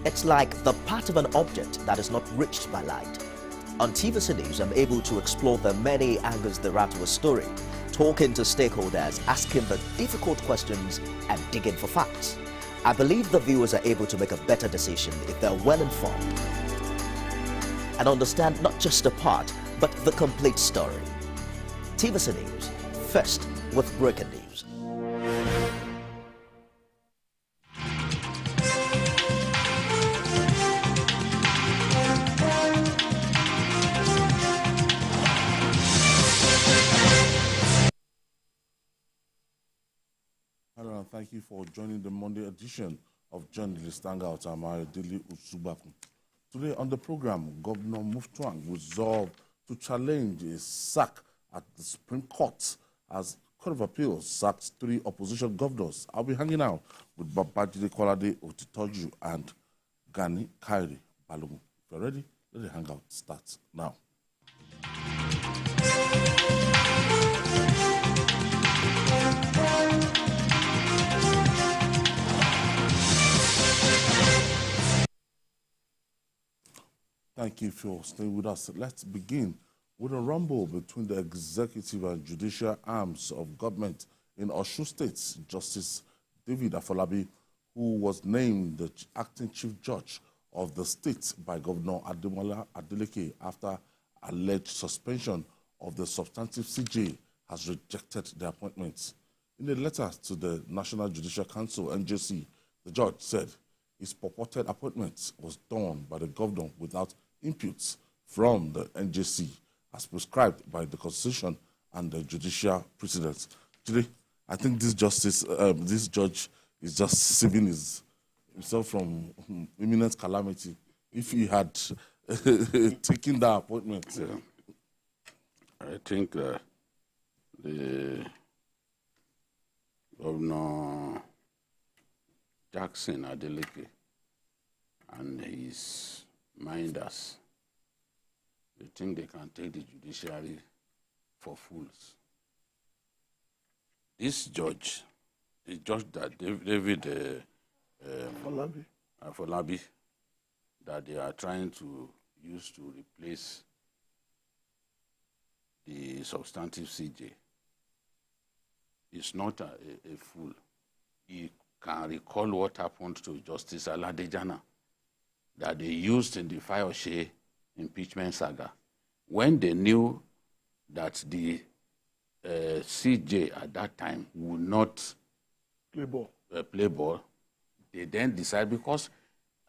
It's like the part of an object that is not reached by light. On TVC News, I'm able to explore the many angles there are to a story, talking to stakeholders, asking the difficult questions, and digging for facts. I believe the viewers are able to make a better decision if they're well informed and understand not just a part, but the complete story. TVC News, first with breaking news. Hello, and thank you for joining the Monday edition of Journalist Hangout. I'm Ayodele Usubaku. Today on the program, Governor Muftuang resolved to challenge a sack at the Supreme Court as Court of Appeals sacks 3 opposition governors. I'll be hanging out with Babajide Kolade Otitoju and Gani Kairi Balogun. If you're ready, let the hangout start now. Thank you for staying with us. Let's begin with a rumble between the executive and judicial arms of government in Osun State. Justice David Afolabi, who was named the acting chief judge of the state by Governor Ademola Adeleke after alleged suspension of the substantive CJ, has rejected the appointment. In a letter to the National Judicial Council, NJC, the judge said his purported appointment was done by the governor without inputs from the NJC as prescribed by the Constitution and the judicial precedents. Today, I think this judge is just saving himself from imminent calamity if he had taken that appointment. Yeah. I think the Governor Jackson Adeleke and his minders, they think they can take the judiciary for fools. This judge, the judge that David Afolabi, that they are trying to use to replace the substantive CJ, is not a fool. He can recall what happened to Justice Aladejana that they used in the Fayose impeachment saga. When they knew that the CJ at that time would not play ball, they then decided, because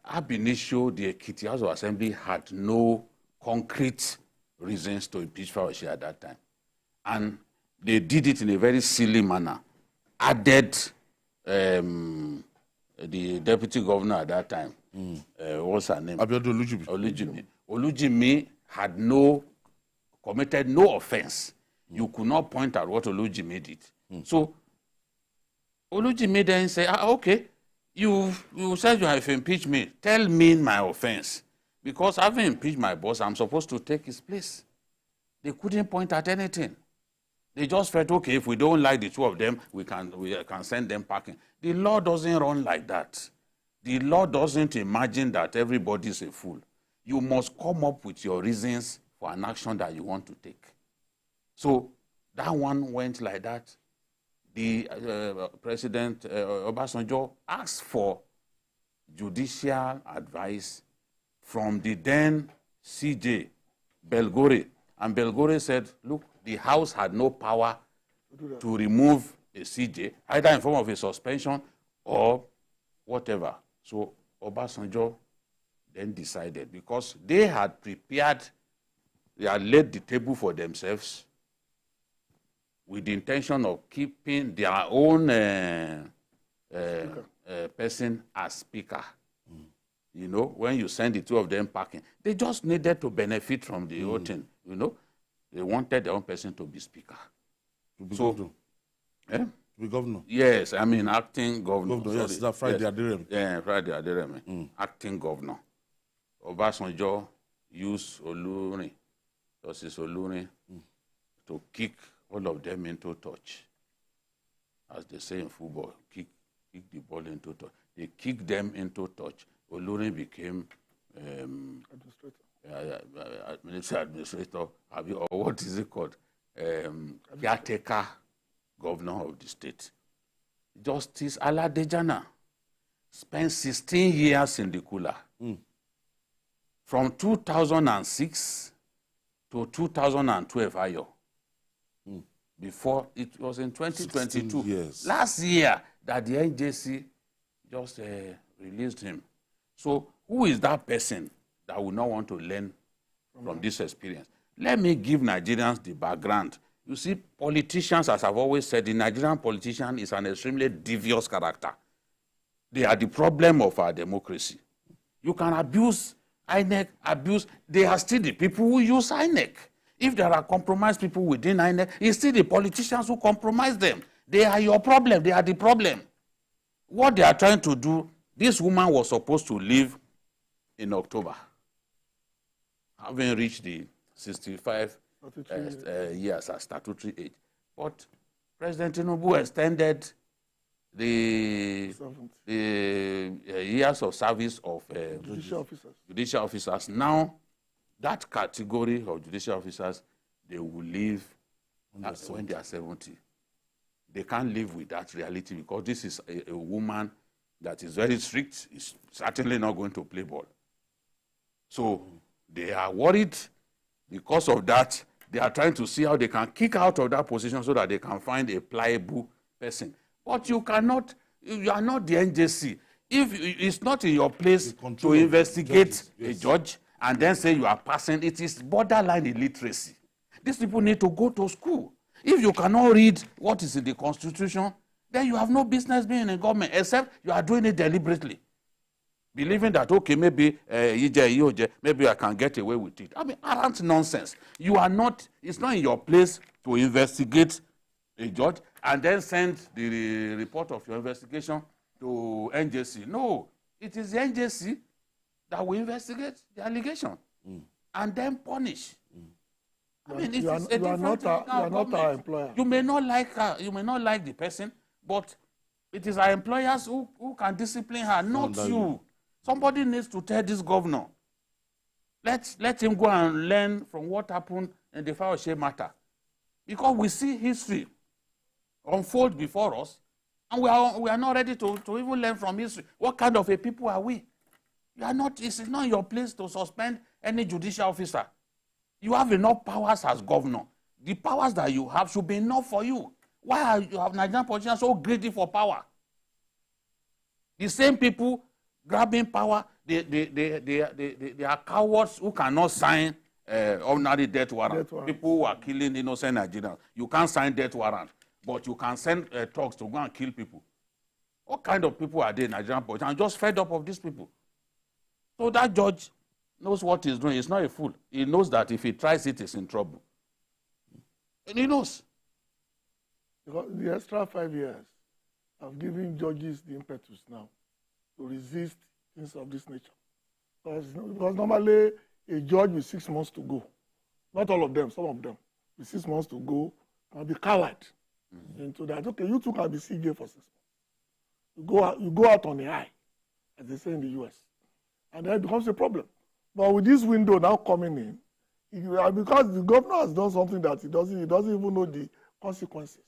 ab initio, the Ekiti House of Assembly had no concrete reasons to impeach Fayose at that time. And they did it in a very silly manner. Added the deputy governor at that time, what's her name? Olujimi. Olujimi had committed no offense. You could not point out what Olujimi did. So Olujimi then said, okay, you said you have impeached me. Tell me my offense. Because having impeached my boss, I'm supposed to take his place. They couldn't point at anything. They just felt, okay, if we don't like the two of them, we can send them packing. The law doesn't run like that. The law doesn't imagine that everybody is a fool. You must come up with your reasons for an action that you want to take. So that one went like that. The President Obasanjo asked for judicial advice from the then CJ, Belgore. And Belgore said, look, the House had no power to remove a CJ, either in form of a suspension or whatever. So Obasanjo then decided, because they had prepared, they had laid the table for themselves with the intention of keeping their own person as speaker. You know, when you send the two of them packing, they just needed to benefit from the whole thing, you know. They wanted their own person to be speaker. To be governor. To be governor. Yes, I mean acting governor. Yes, that Friday Aderemi. Yeah, Friday Aderemi. Acting governor. Obasanjo used Olurin, Justice Olurin, to kick all of them into touch. As they say in football, kick the ball into touch. They kicked them into touch. Olurin became military administrator, or what is it called? Caretaker governor of the state. Justice Aladejana spent 16 years in the cooler. From 2006 to 2012, Ayo. Before, it was in 2022. Last year that the NJC just released him. So who is that person that will not want to learn from this experience? Let me give Nigerians the background. You see, politicians, as I've always said, the Nigerian politician is an extremely devious character. They are the problem of our democracy. You can abuse INEC, they are still the people who use INEC. If there are compromised people within INEC, it's still the politicians who compromise them. They are your problem, they are the problem. What they are trying to do, this woman was supposed to leave in October, having reached the 65 years as statutory age. But President Tinubu extended the years of service of judicial officers. Now, that category of judicial officers, they will leave when they are 70. They can't live with that reality because this is a woman that is very strict, is certainly not going to play ball. So they are worried. Because of that, they are trying to see how they can kick out of that position so that they can find a pliable person. But you cannot, you are not the NJC. If it's not in your place to investigate a judge and then say you are passing, it is borderline illiteracy. These people need to go to school. If you cannot read what is in the Constitution, then you have no business being in government, except you are doing it deliberately. Believing that, okay, maybe maybe I can get away with it. I mean, arrant nonsense. You are not, it's not in your place to investigate a judge and then send the report of your investigation to NJC. No, it is the NJC that will investigate the allegation and then punish. I mean, you are not our employer. You may not like her, you may not like the person, but it is our employers who can discipline her, not you. Somebody needs to tell this governor. Let him go and learn from what happened in the Fayose matter. Because we see history unfold before us, and we are not ready to even learn from history. What kind of a people are we? You are not, it's not your place to suspend any judicial officer. You have enough powers as governor. The powers that you have should be enough for you. Why are you have Nigerian politicians so greedy for power? The same people grabbing power, they are cowards who cannot sign ordinary death warrant. People who are killing innocent Nigerians. You can't sign death warrant, but you can send thugs to go and kill people. What kind of people are they, Nigerian politicians? I'm just fed up of these people. So that judge knows what he's doing. He's not a fool. He knows that if he tries it, he's in trouble. And he knows. Because the extra 5 years have given judges the impetus now to resist things of this nature. Because normally a judge with 6 months to go, not all of them, some of them, with 6 months to go, can be coward into that. Okay, you two can be CJ for 6 months. You go out on the high, as they say in the US. And then it becomes a problem. But with this window now coming in, because the governor has done something that he doesn't even know the consequences.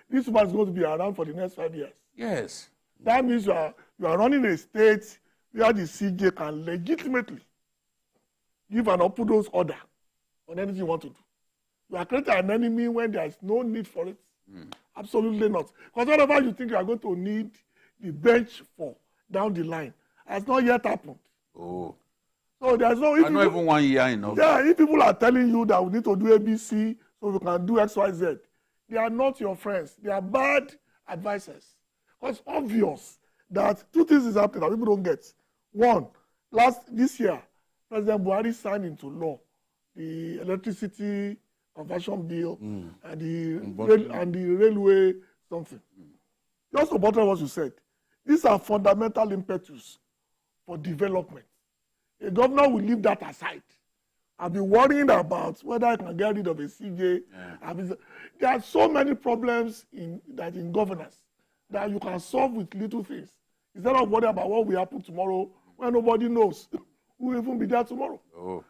This man is going to be around for the next 5 years. Yes. That means you are running a state where the CJ can legitimately give an opposite order on anything you want to do. You are creating an enemy when there is no need for it. Absolutely not. Because whatever you think you are going to need the bench for down the line has not yet happened. Oh. So there's no... Not even 1 year enough. Yeah, if people are telling you that we need to do ABC so we can do X, Y, Z, they are not your friends. They are bad advisors. Because it's obvious that 2 things is happening that people don't get. One, this year, President Buhari signed into law the electricity conversion bill and the railway something. Just to buttress what you said, these are fundamental impetus for development. A governor will leave that aside. I'll be worrying about whether I can get rid of a CJ. There are so many problems in governance that you can solve with little things. Instead of worrying about what will happen tomorrow when nobody knows who will even be there tomorrow. Oh.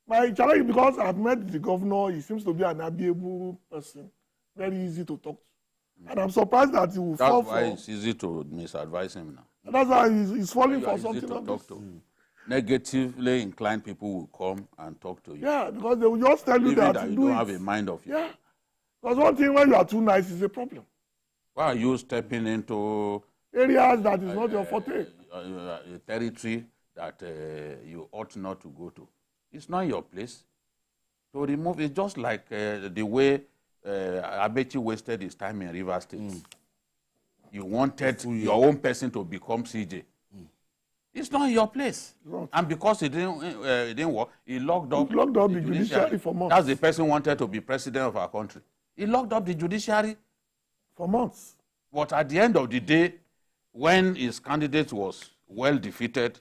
My challenge, because I've met the governor, he seems to be an amiable person, very easy to talk to. And I'm surprised that he will fall That's why for. it's easy to misadvise him now. And that's why he's falling You for are easy something to like talk this. to. Negatively inclined people will come and talk to you. Yeah, because they will just tell you Even that you do don't it. have a mind of it. Yeah. Because one thing, when you are too nice, is a problem. Why are you stepping into Areas that is not your forte. a territory that you ought not to go to? It's not your place. To remove it's just like the way Abechi wasted his time in Rivers State. You wanted your own person to become CJ. It's not your place. Right. And because it didn't work, he locked up The judiciary for months. That's the person who wanted to be president of our country. He locked up the judiciary. For months. But at the end of the day, when his candidate was well defeated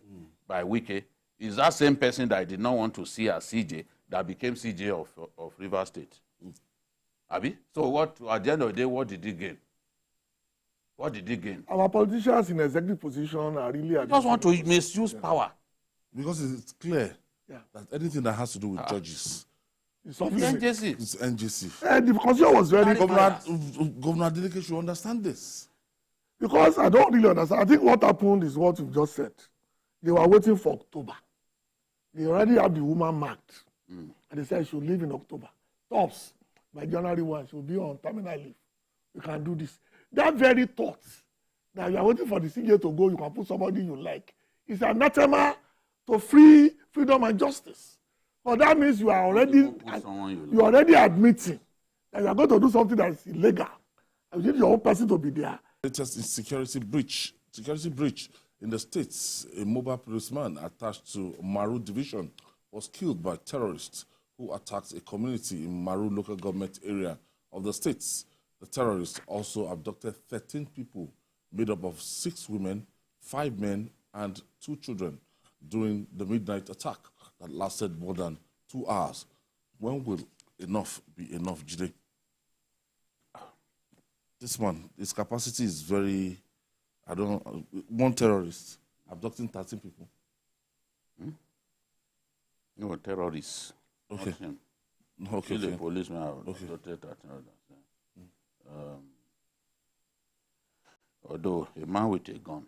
by Wike, is that same person that I did not want to see as CJ that became CJ of Rivers State. Abi? So what, at the end of the day, what did he gain? What did he gain? Our politicians in executive position are really... They just want to misuse power. Because it's clear that anything that has to do with judges, It's NJC. it's NGC. And the constitution was very... Governor Adeleke should understand this. Because I don't really understand. I think what happened is what you just said. They were waiting for October. They already have the woman marked. And they said she should leave in October. Tops, by January 1, she will be on terminal leave. You can do this. That very thought that you are waiting for the CJ to go, you can put somebody you like, is anathema to freedom and justice. But that means you are already admitting that you are going to do something that is illegal. And you need your own person to be there. Latest is security breach. Security breach in the states. A mobile policeman attached to Maru division was killed by terrorists who attacked a community in Maru local government area of the states. The terrorists also abducted 13 people made up of 6 women, 5 men, and 2 children during the midnight attack that lasted more than 2 hours. When will enough be enough, Jide? This man, his capacity is very, one terrorist abducting 13 people. No, terrorists. Okay. Not him. Okay. The policeman abducted 13 others. Although a man with a gun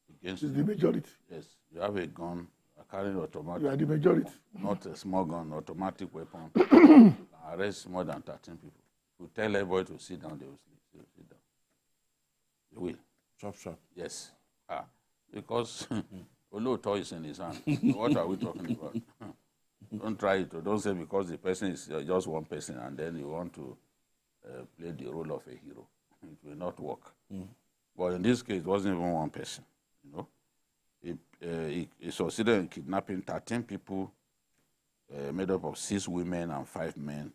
against It's the majority. yes, you have a gun, carrying automatic. You are the majority. Not a small gun, automatic weapon. Arrest more than 13 people. You tell everybody to sit down, they will sleep. They will sit down. They will. Sharp. Yes. Because Oloto is in his hand. What are we talking about? Don't try it. Don't say because the person is just one person and then you want to play the role of a hero. It will not work. But in this case, it wasn't even one person. You know, he succeeded in kidnapping 13 people, made up of 6 women and 5 men,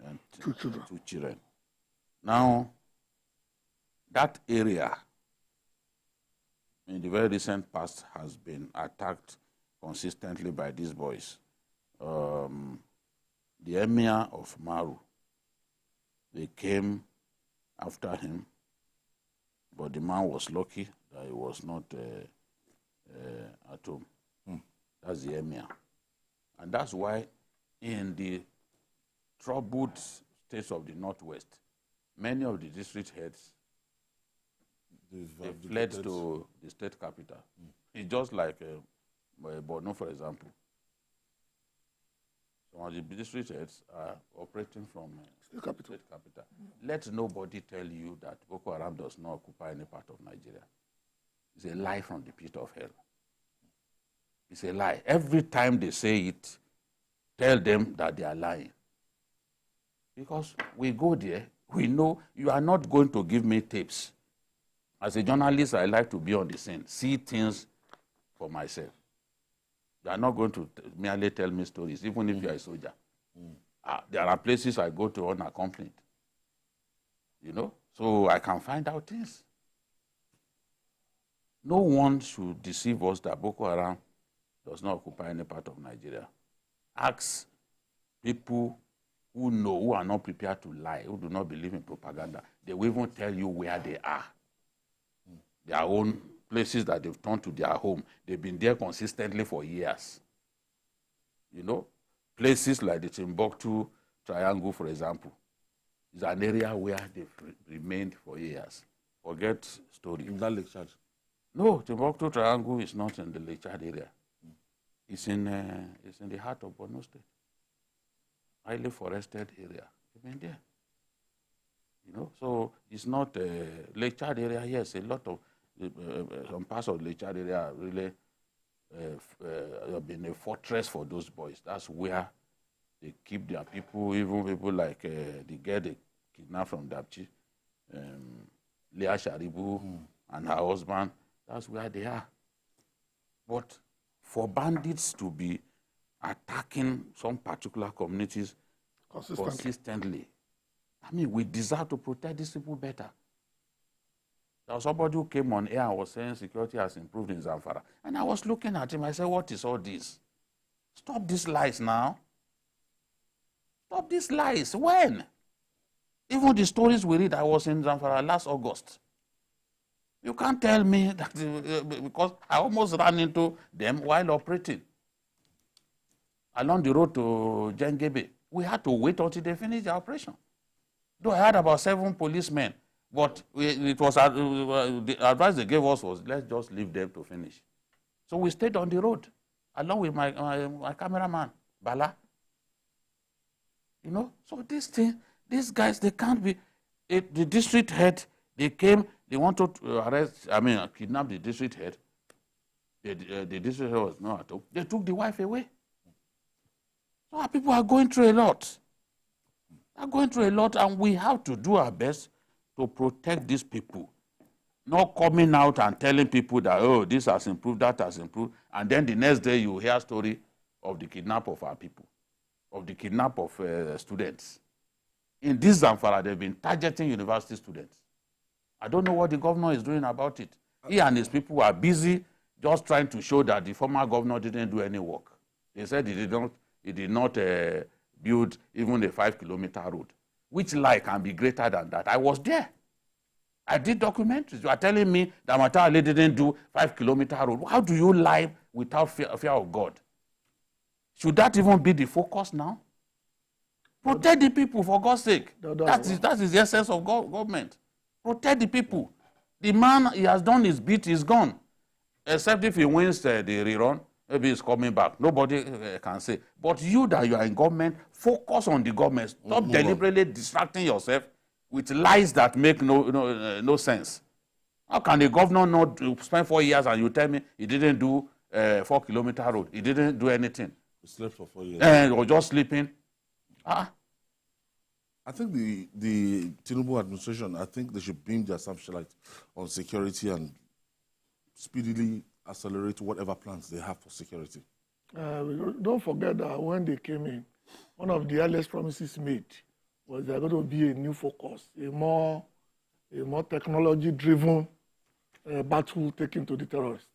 and 2 children. 2 children. Now, that area, in the very recent past, has been attacked consistently by these boys. The emir of Maru, they came after him, but the man was lucky that he was not at home. That's the emir. And that's why in the troubled states of the Northwest, many of the district heads, they fled to the state capital. It's just like Borno, for example. Some of the district heads are operating from state capital. Let nobody tell you that Boko Haram does not occupy any part of Nigeria. It's a lie from the pit of hell. It's a lie. Every time they say it, tell them that they are lying. Because we go there, we know you are not going to give me tapes. As a journalist, I like to be on the scene, see things for myself. You are not going to merely tell me stories, even if you are a soldier. There are places I go to unaccompanied, you know, so I can find out things. No one should deceive us that Boko Haram does not occupy any part of Nigeria. Ask people who know, who are not prepared to lie, who do not believe in propaganda. They will even tell you where they are. Their own places that they've turned to their home. They've been there consistently for years. You know, places like the Timbuktu Triangle, for example, is an area where they've remained for years. Forget story. In that Lake Chad? No, Timbuktu Triangle is not in the Lake Chad area. It's in the heart of Borno State. Highly forested area. They've been there. You know, so it's not Lake Chad area. Yes, a lot of some parts of Lake Chad area are really have been a fortress for those boys. That's where they keep their people, even people like the girl they kidnapped from Dapchi, Leah Sharibu and her husband. That's where they are. But for bandits to be attacking some particular communities consistently, I mean, we deserve to protect these people better. There was somebody who came on air and was saying security has improved in Zamfara. And I was looking at him. I said, what is all this? Stop these lies now. Stop these lies. When? Even the stories we read, I was in Zamfara last August. You can't tell me that because I almost ran into them while operating along the road to Jengebe. We had to wait until they finished the operation. Though I had about 7 policemen, but it was the advice they gave us was let's just leave them to finish. So we stayed on the road along with my cameraman, Bala. You know, so these guys, they can't be. The district head, they came, they wanted to arrest, kidnap the district head. The district head was not at home. They took the wife away. So our people are going through a lot. They're going through a lot, and we have to do our best to protect these people. Not coming out and telling people that, oh, this has improved, that has improved, and then the next day you hear a story of the kidnap of our people, of the kidnap of students. In this Zamfara, they've been targeting university students. I don't know what the governor is doing about it. He and his people are busy just trying to show that the former governor didn't do any work. They said he did not build even a 5-kilometer road. Which lie can be greater than that? I was there. I did documentaries. You are telling me that Matali didn't do 5-kilometer road. How do you lie without fear of God? Should that even be the focus now? Protect the people, for God's sake. That is the essence of government. Protect the people. The man, he has done his bit, he's gone. Except if he wins the rerun, maybe he's coming back. Nobody can say. But you that you are in government, focus on the government. Stop deliberately distracting yourself with lies that make no sense. How can the governor not spend 4 years and you tell me he didn't do 4-kilometer road? He didn't do anything. He slept for 4 years. Or just sleeping. I think the Tinubu administration, I think they should beam their searchlight on security and speedily accelerate whatever plans they have for security. Don't forget that when they came in, one of the earliest promises made was there going to be a new focus, a more technology-driven battle taken to the terrorists.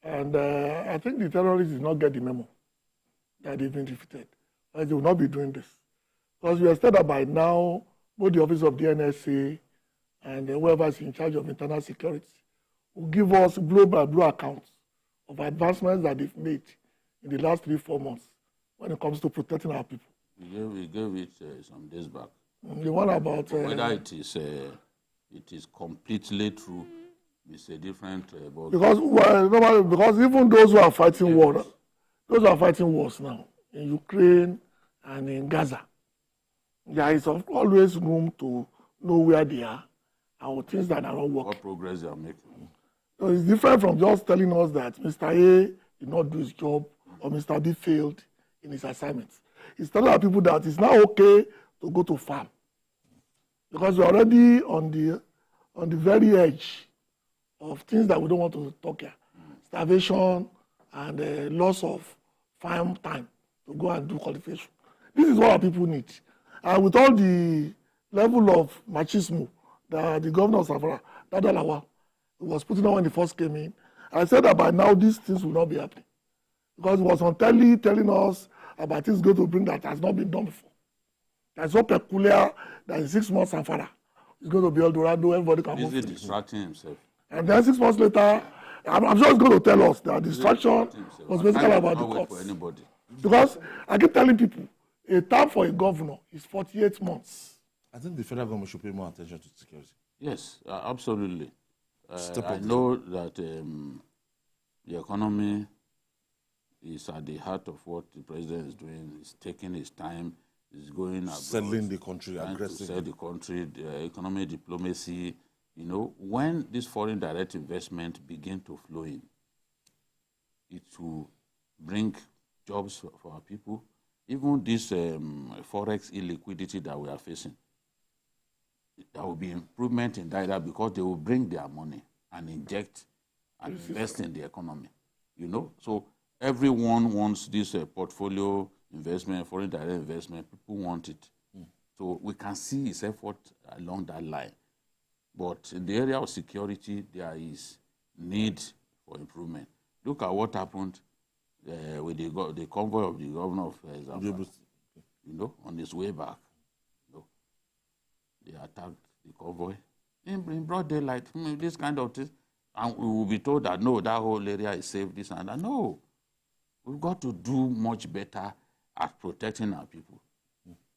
And I think the terrorists did not get the memo that they've been defeated. They will not be doing this. Because we expect that by now, both the office of the NSA and whoever is in charge of internal security will give us blow-by-blow accounts of advancements that they've made in the last 3-4 months when it comes to protecting our people. We gave it some days back. The one about... whether it is completely true, it's a different ball. Because even those who are fighting wars now, in Ukraine and in Gaza, there is always room to know where they are and things that are not working. What progress they are making. So it's different from just telling us that Mr. A did not do his job or Mr. B failed in his assignments. It's telling our people that it's now okay to go to farm because we're already on the very edge of things that we don't want to talk here. Starvation and loss of farm time to go and do cultivation. This is what our people need. And with all the level of machismo that the governor of Zamfara, Dadalawa, was putting on when he first came in, I said that by now these things will not be happening. Because he was on telly telling us about things going to bring that has not been done before. That's so peculiar that in 6 months Zamfara is going to be Eldorado, everybody can move. He's distracting himself. And then 6 months later, I'm sure he's going to tell us that distraction was basically about the for courts. anybody. Because I keep telling people, a term for a governor is 48 months. I think the federal government should pay more attention to security. Yes, absolutely. Step I up know that the economy is at the heart of what the president is doing. He's taking his time. He's going abroad, Selling the country trying to aggressively. sell the country, the economic diplomacy. You know, when this foreign direct investment begin to flow in, it will bring jobs for our people. Even this forex illiquidity that we are facing, there will be improvement in that because they will bring their money and inject and invest in the economy. You know, so everyone wants this portfolio investment, foreign direct investment. People want it. So we can see his effort along that line. But in the area of security, there is need for improvement. Look at what happened with the convoy of the governor of Zamfara. You know, on his way back. You know, they attacked the convoy in broad daylight. This kind of thing. And we will be told that, no, that whole area is safe, this and that. No. We've got to do much better at protecting our people.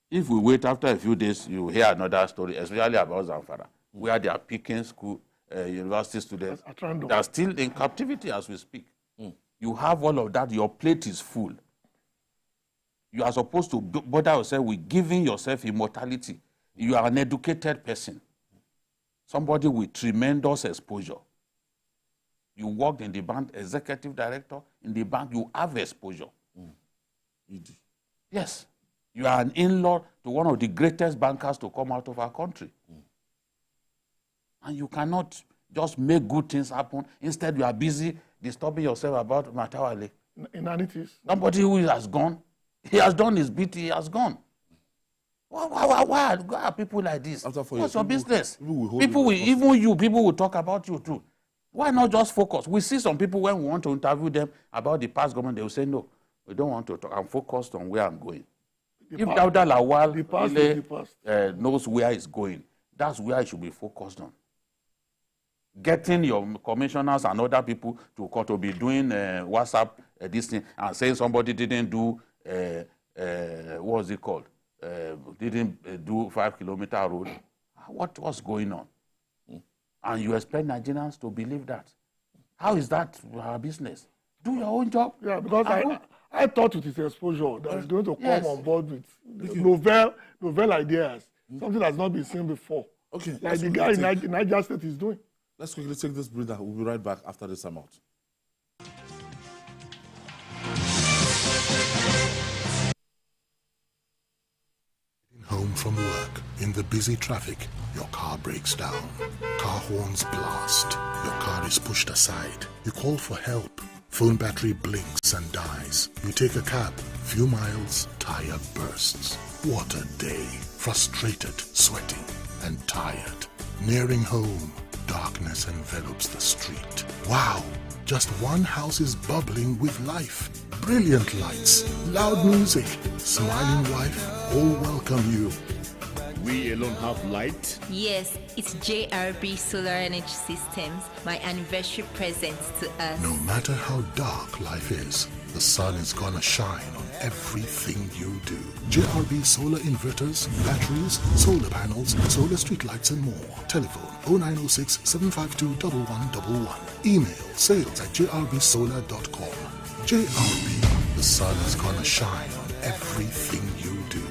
If we wait after a few days, you hear another story, especially about Zamfara, where they are picking school, university students that are still in captivity as we speak. You have all of that, your plate is full. You are supposed to bother yourself with giving yourself immortality. You are an educated person, somebody with tremendous exposure. You worked in the bank, executive director in the bank, you have exposure. Yes. You are an in-law to one of the greatest bankers to come out of our country. And you cannot just make good things happen. Instead, you are busy disturbing yourself about Matawale. Inanities. Somebody who has gone, he has done his bit, he has gone. Why are people like this? What's your business? People will talk about you too. Why not just focus? We see some people when we want to interview them about the past government, they will say, no, we don't want to talk. I'm focused on where I'm going. If Dawda Lawal really, knows where he's going, that's where he should be focused on. Getting your commissioners and other people to be doing WhatsApp this thing and saying somebody didn't do, what's it called? Didn't do 5-kilometer road. What was going on? And you expect Nigerians to believe that. How is that our business? Do your own job. Yeah, because I thought with his exposure that he's going to come on board with novel ideas, something that's not been seen before. Okay. Like the guy in Niger State is doing. Let's quickly take this breather. We'll be right back after this time out. Home from work, in the busy traffic, your car breaks down. Car horns blast. Your car is pushed aside. You call for help. Phone battery blinks and dies. You take a cab. Few miles, tire bursts. What a day. Frustrated, sweating, and tired. Nearing home, darkness envelops the street. Wow! Just one house is bubbling with life. Brilliant lights, loud music, smiling wife, all welcome you. We alone have light? Yes, it's JRB Solar Energy Systems, my anniversary present to us. No matter how dark life is, the sun is gonna shine on everything you do. JRB solar inverters, batteries, solar panels, solar streetlights and more. Telephone 0906 752 1111. Email sales@jrbsolar.com. JRB, the sun is gonna shine on everything you do.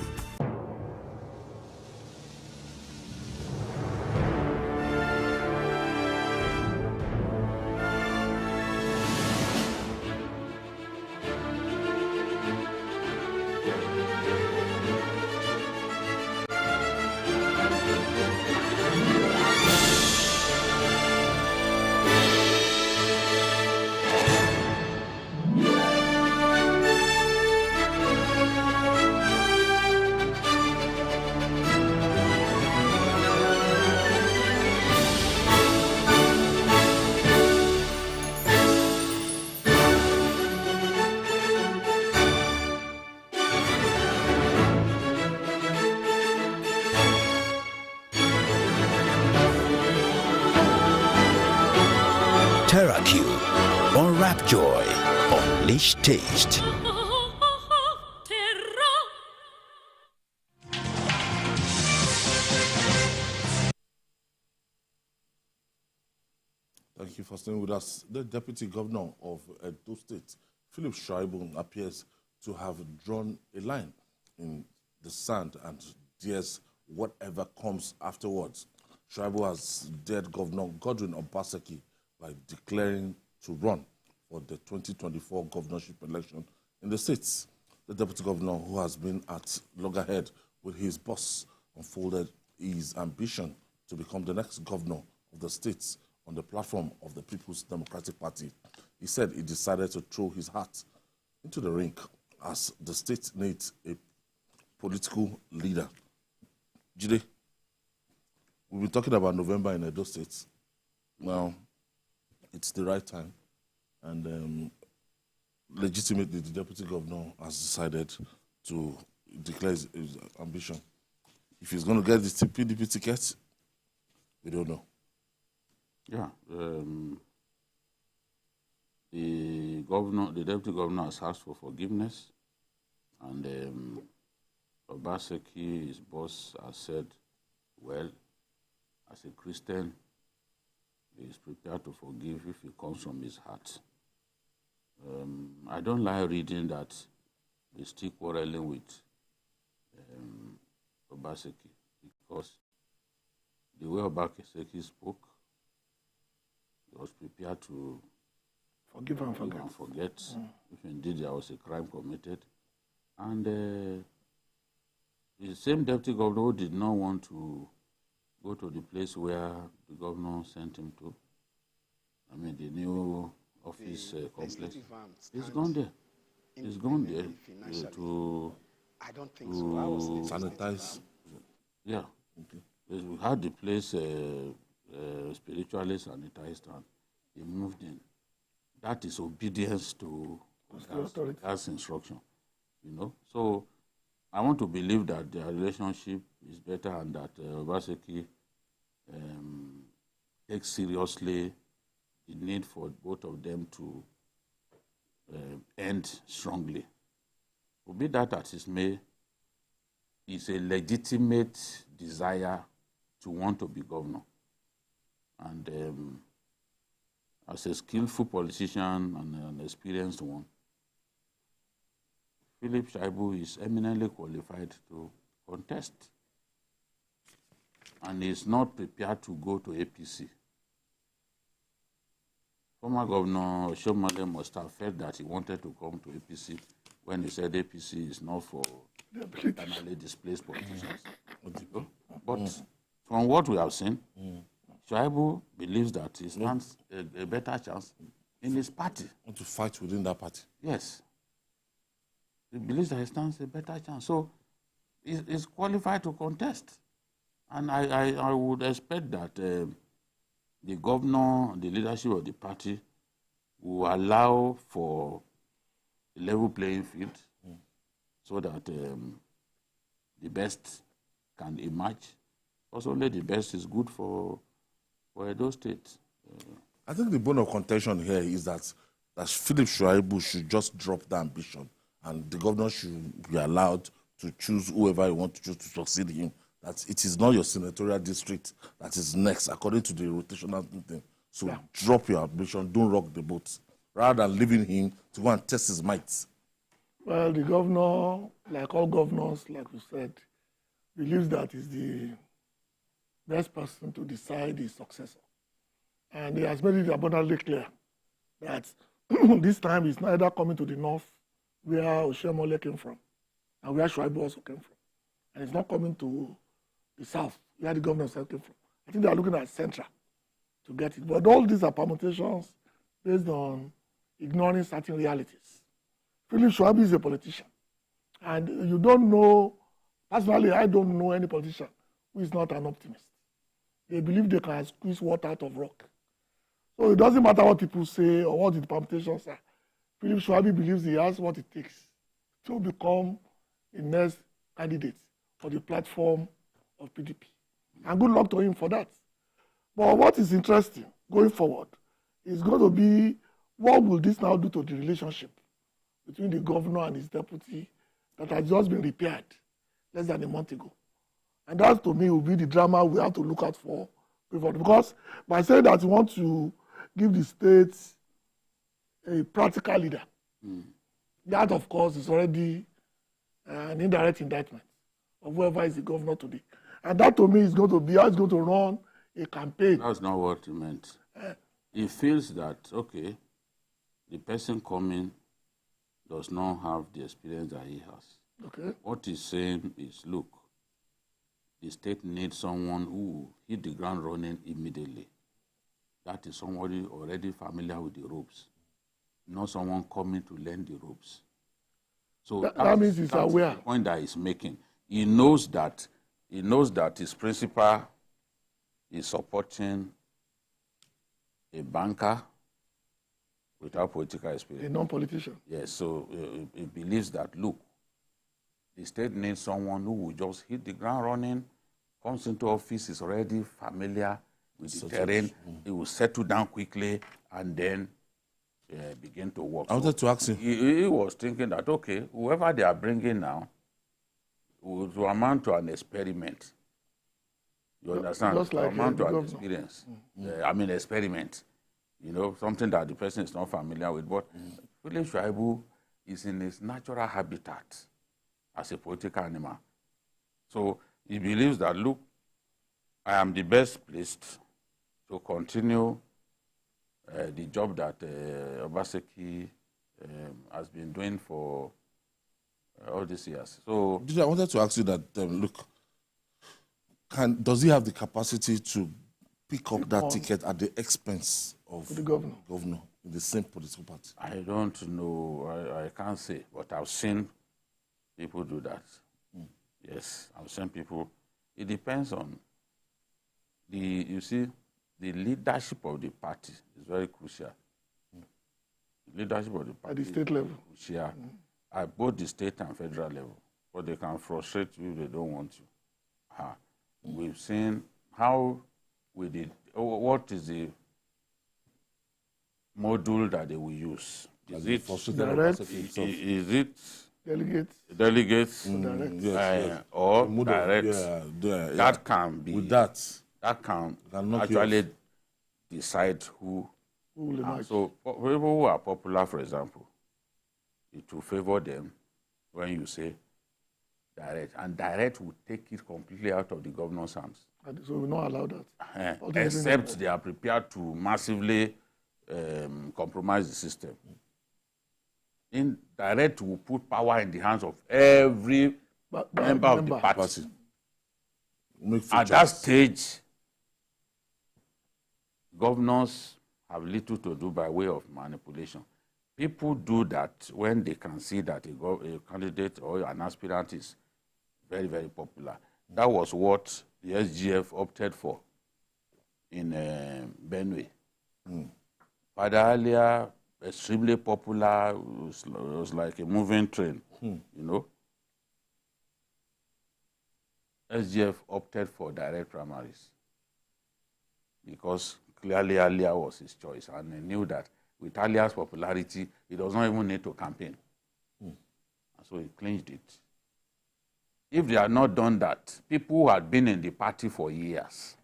stylish taste. Thank you for staying with us. The Deputy Governor of Edo State, Philip Shaibu, appears to have drawn a line in the sand and dares whatever comes afterwards. Shaibu has dared Governor Godwin Obaseki by declaring to run for the 2024 governorship election in the states. The Deputy Governor, who has been at loggerhead with his boss, unfolded his ambition to become the next governor of the states on the platform of the People's Democratic Party. He said he decided to throw his hat into the ring as the state needs a political leader. Jide, we've been talking about November in Edo State. Now, it's the right time, and legitimately the Deputy Governor has decided to declare his ambition. If he's going to get the PDP ticket, we don't know. Yeah, the deputy governor has asked for forgiveness, and Obaseki, his boss, has said, well, as a Christian, he is prepared to forgive if it comes from his heart. I don't like reading that they still quarreling with Obaseki, because the way Obaseki spoke, he was prepared to forgive and forget if indeed there was a crime committed. And the same deputy governor who did not want to go to the place where the governor sent him to, I mean the new office complex, he's gone there. He's gone there to I don't think so. I was sanitize. Yeah. Okay. We had the place spiritually sanitized, and he moved in. That is obedience to God's instruction, you know. So I want to believe that their relationship is better, and that Obaseki takes seriously the need for both of them to end strongly. Be that as it may, it's a legitimate desire to want to be governor. And as a skillful politician and an experienced one, Philip Shaibu is eminently qualified to contest. And is not prepared to go to APC. Former Governor Shomale must have felt that he wanted to come to APC when he said APC is not for internally displaced politicians. But from what we have seen, Shaibu believes that he stands a better chance in his party. Want to fight within that party? Yes. He believes that he stands a better chance. So he's qualified to contest. And I would expect that the governor, the leadership of the party, will allow for a level playing field so that the best can emerge. Also, only the best is good for Edo State. I think the bone of contention here is that Philip Shaibu should just drop the ambition, and the governor should be allowed to choose whoever he wants to choose to succeed him. That it is not your senatorial district that is next, according to the rotational thing. So drop your ambition, don't rock the boat, rather than leaving him to go and test his might. Well, the governor, like all governors, like we said, believes that he's the best person to decide his successor. And he has made it abundantly clear that this time he's neither coming to the north, where Oshemole came from, and where Shaibu also came from. And he's not coming to the south, where the governor came from. I think they are looking at central to get it. But all these are permutations based on ignoring certain realities. Philip Shaibu is a politician. And you don't know, personally, I don't know any politician who is not an optimist. They believe they can squeeze water out of rock. So it doesn't matter what people say or what the permutations are. Philip Shaibu believes he has what it takes to become the next candidate for the platform of PDP. And good luck to him for that. But what is interesting going forward is going to be, what will this now do to the relationship between the governor and his deputy that has just been repaired less than a month ago. And that, to me, will be the drama we have to look out for. Because by saying that you want to give the state a practical leader, that, of course, is already an indirect indictment of whoever is the governor today. And that, to me, is going to be how it's going to run a campaign. That's not what he meant. He feels that, okay, the person coming does not have the experience that he has. Okay. What he's saying is, look, the state needs someone who will hit the ground running immediately. That is somebody already familiar with the ropes, not someone coming to learn the ropes. So that means he's aware. The point that he's making. He knows that his principal is supporting a banker without political experience. A non-politician. Yes, so he believes that, look, the state needs someone who will just hit the ground running, comes into office, is already familiar with the terrain, he will settle down quickly, and then begin to work. I wanted to ask him. He was thinking that, okay, whoever they are bringing now will amount to an experiment. You understand? Just like amount to an governor. experience. I mean, experiment. You know, something that the person is not familiar with. But Philip Shaibu is in his natural habitat as a political animal. So he believes that, look, I am the best placed to continue the job that Obaseki has been doing for all these years. So I wanted to ask you that, look, does he have the capacity to pick up that ticket at the expense of the governor in the same political party? I don't know. I can't say, but I've seen people do that. Yes, I've seen people. It depends on the leadership of the party is very crucial. The leadership of the party at the state level. is crucial at both the state and federal level, but they can frustrate you if they don't want you. We've seen how we did. What is the module that they will use? Is it direct? Is it Delegates? Yes. Or direct? That can be. With that can actually decide who. So people who are popular, for example, it will favor them when you say direct, and direct will take it completely out of the governor's hands. So we not allow that. Except they are prepared to massively compromise the system. Indirect will put power in the hands of every member of the party. At that stage, governors have little to do by way of manipulation. People do that when they can see that a candidate or an aspirant is very, very popular. That was what the SGF opted for in Benue. Father earlier, extremely popular, it was like a moving train, you know. SGF opted for direct primaries because clearly Alia was his choice, and he knew that with Alia's popularity, he does not even need to campaign. And so he clinched it. If they had not done that, people who had been in the party for years,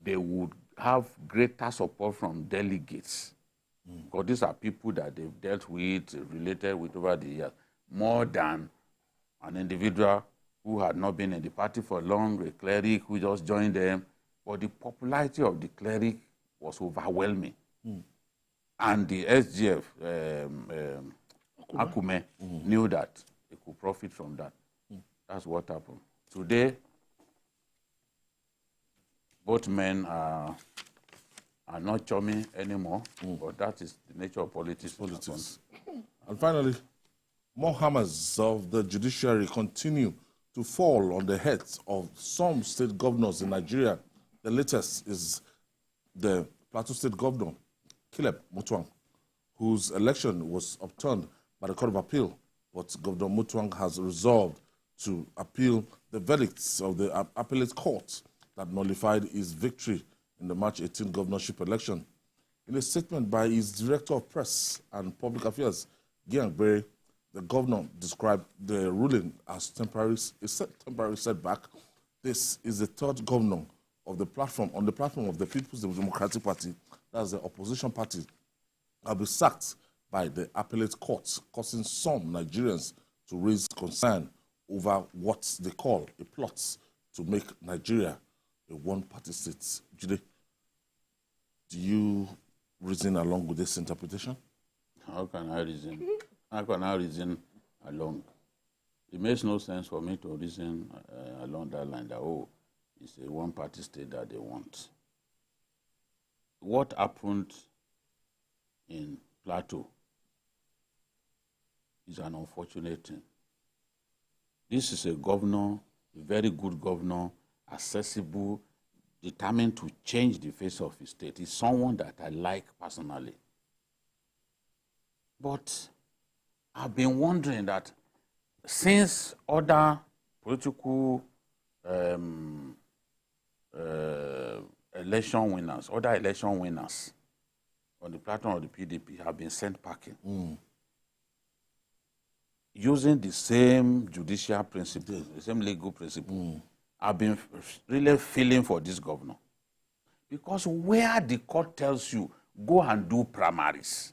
they would have greater support from delegates. Because these are people that they've dealt with, related with over the years, more than an individual who had not been in the party for long, a cleric who just joined them. But the popularity of the cleric was overwhelming. And the SGF, Akume, knew that they could profit from that. That's what happened. Today, both men are not chummy anymore, but that is the nature of politics. And finally, more hammers of the judiciary continue to fall on the heads of some state governors in Nigeria. The latest is the Plateau State Governor, Caleb Mutuang, whose election was overturned by the Court of Appeal, but Governor Mutuang has resolved to appeal the verdicts of the appellate court that nullified his victory in the March 18 governorship election. In a statement by his Director of Press and Public Affairs, Giang Berry, The governor described the ruling as temporary setback. This is the third governor of the platform, on the platform of the People's Democratic Party, that's the opposition party, will be sacked by the appellate courts, causing some Nigerians to raise concern over what they call a plot to make Nigeria a one-party state. Jide, do you reason along with this interpretation? How can I reason? How can I reason along? It makes no sense for me to reason along that line that, oh, it's a one-party state that they want. What happened in Plateau is an unfortunate thing. This is a governor, a very good governor, accessible, determined to change the face of his state. He's someone that I like personally. But I've been wondering that since other political election winners on the platform of the PDP have been sent packing, using the same judicial principle, the same legal principle, I've been really feeling for this governor. Because where the court tells you, go and do primaries,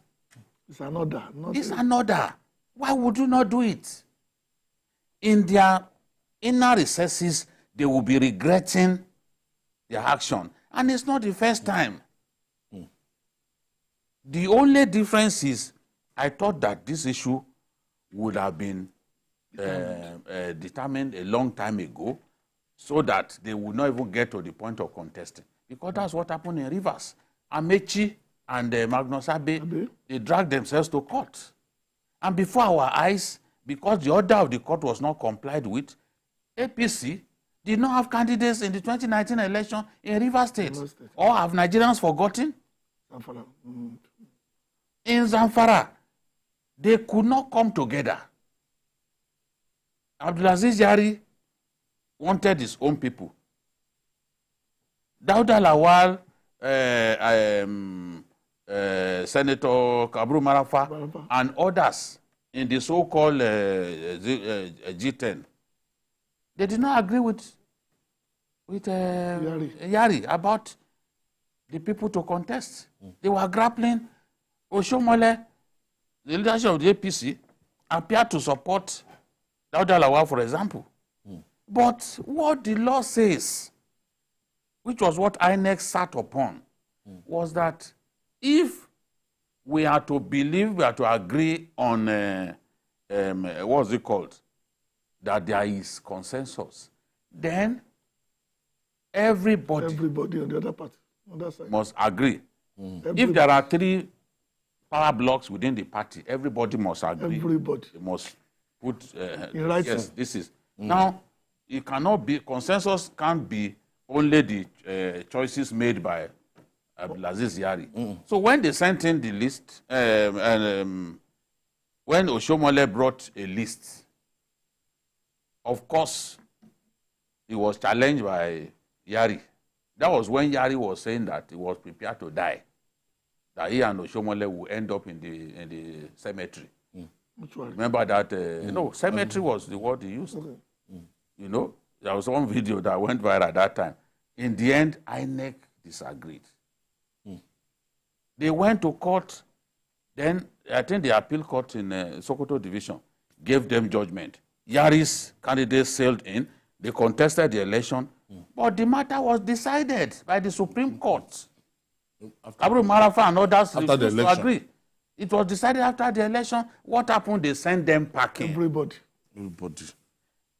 It's another. it's another. Why would you not do it? In their inner recesses, they will be regretting their action. And it's not the first time. The only difference is, I thought that this issue would have been determined a long time ago, so that they would not even get to the point of contesting. Because that's what happened in Rivers. Amechi and Magnus Abe, they dragged themselves to court. And before our eyes, because the order of the court was not complied with, APC did not have candidates in the 2019 election in Rivers State. Or have Nigerians forgotten? Zamfara. In Zamfara, they could not come together. Abdulaziz Yari wanted his own people. Dauda Lawal, Senator Kabru Marafa, and others in the so-called G10, they did not agree with Yari about the people to contest. They were grappling. Oshomole, the leadership of the APC, appeared to support Dauda Lawal, for example. But what the law says, which was what INEC sat upon, was that if we are to believe, we are to agree on, what's it called, that there is consensus, then everybody on the other part, on that side, must agree. If there are 3 power blocks within the party, everybody must agree. Everybody. They must put, In writing. yes, this is. Now, it cannot be, consensus can't be only the choices made by Abdulaziz Yari. So when they sent in the list, when Oshomole brought a list, of course, he was challenged by Yari. That was when Yari was saying that he was prepared to die, that he and Oshomole would end up in the cemetery. Which one? Remember that, no, cemetery was the word he used. Okay. You know, there was one video that went viral at that time. In the end, INEC disagreed. They went to court. Then, I think the appeal court in Sokoto Division gave them judgment. Yari's candidates sailed in. They contested the election. But the matter was decided by the Supreme Court. Kabru Marafa and others refused to agree. It was decided after the election. What happened? They sent them packing. Everybody.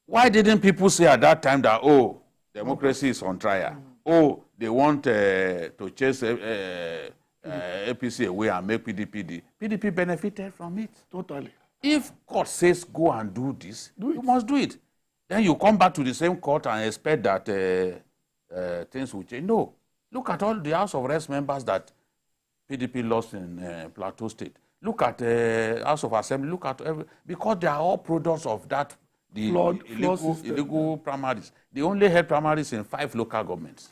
Why didn't people say at that time that, oh, democracy is on trial? Oh, they want to chase APC away and make PDP. PDP benefited from it. Totally. If court says go and do this, you must do it. Then you come back to the same court and expect that things will change. No. Look at all the House of Reps members that PDP lost in Plateau State. Look at House of Assembly. Look at because they are all products of that. The illegal primaries. They only had primaries in 5 local governments.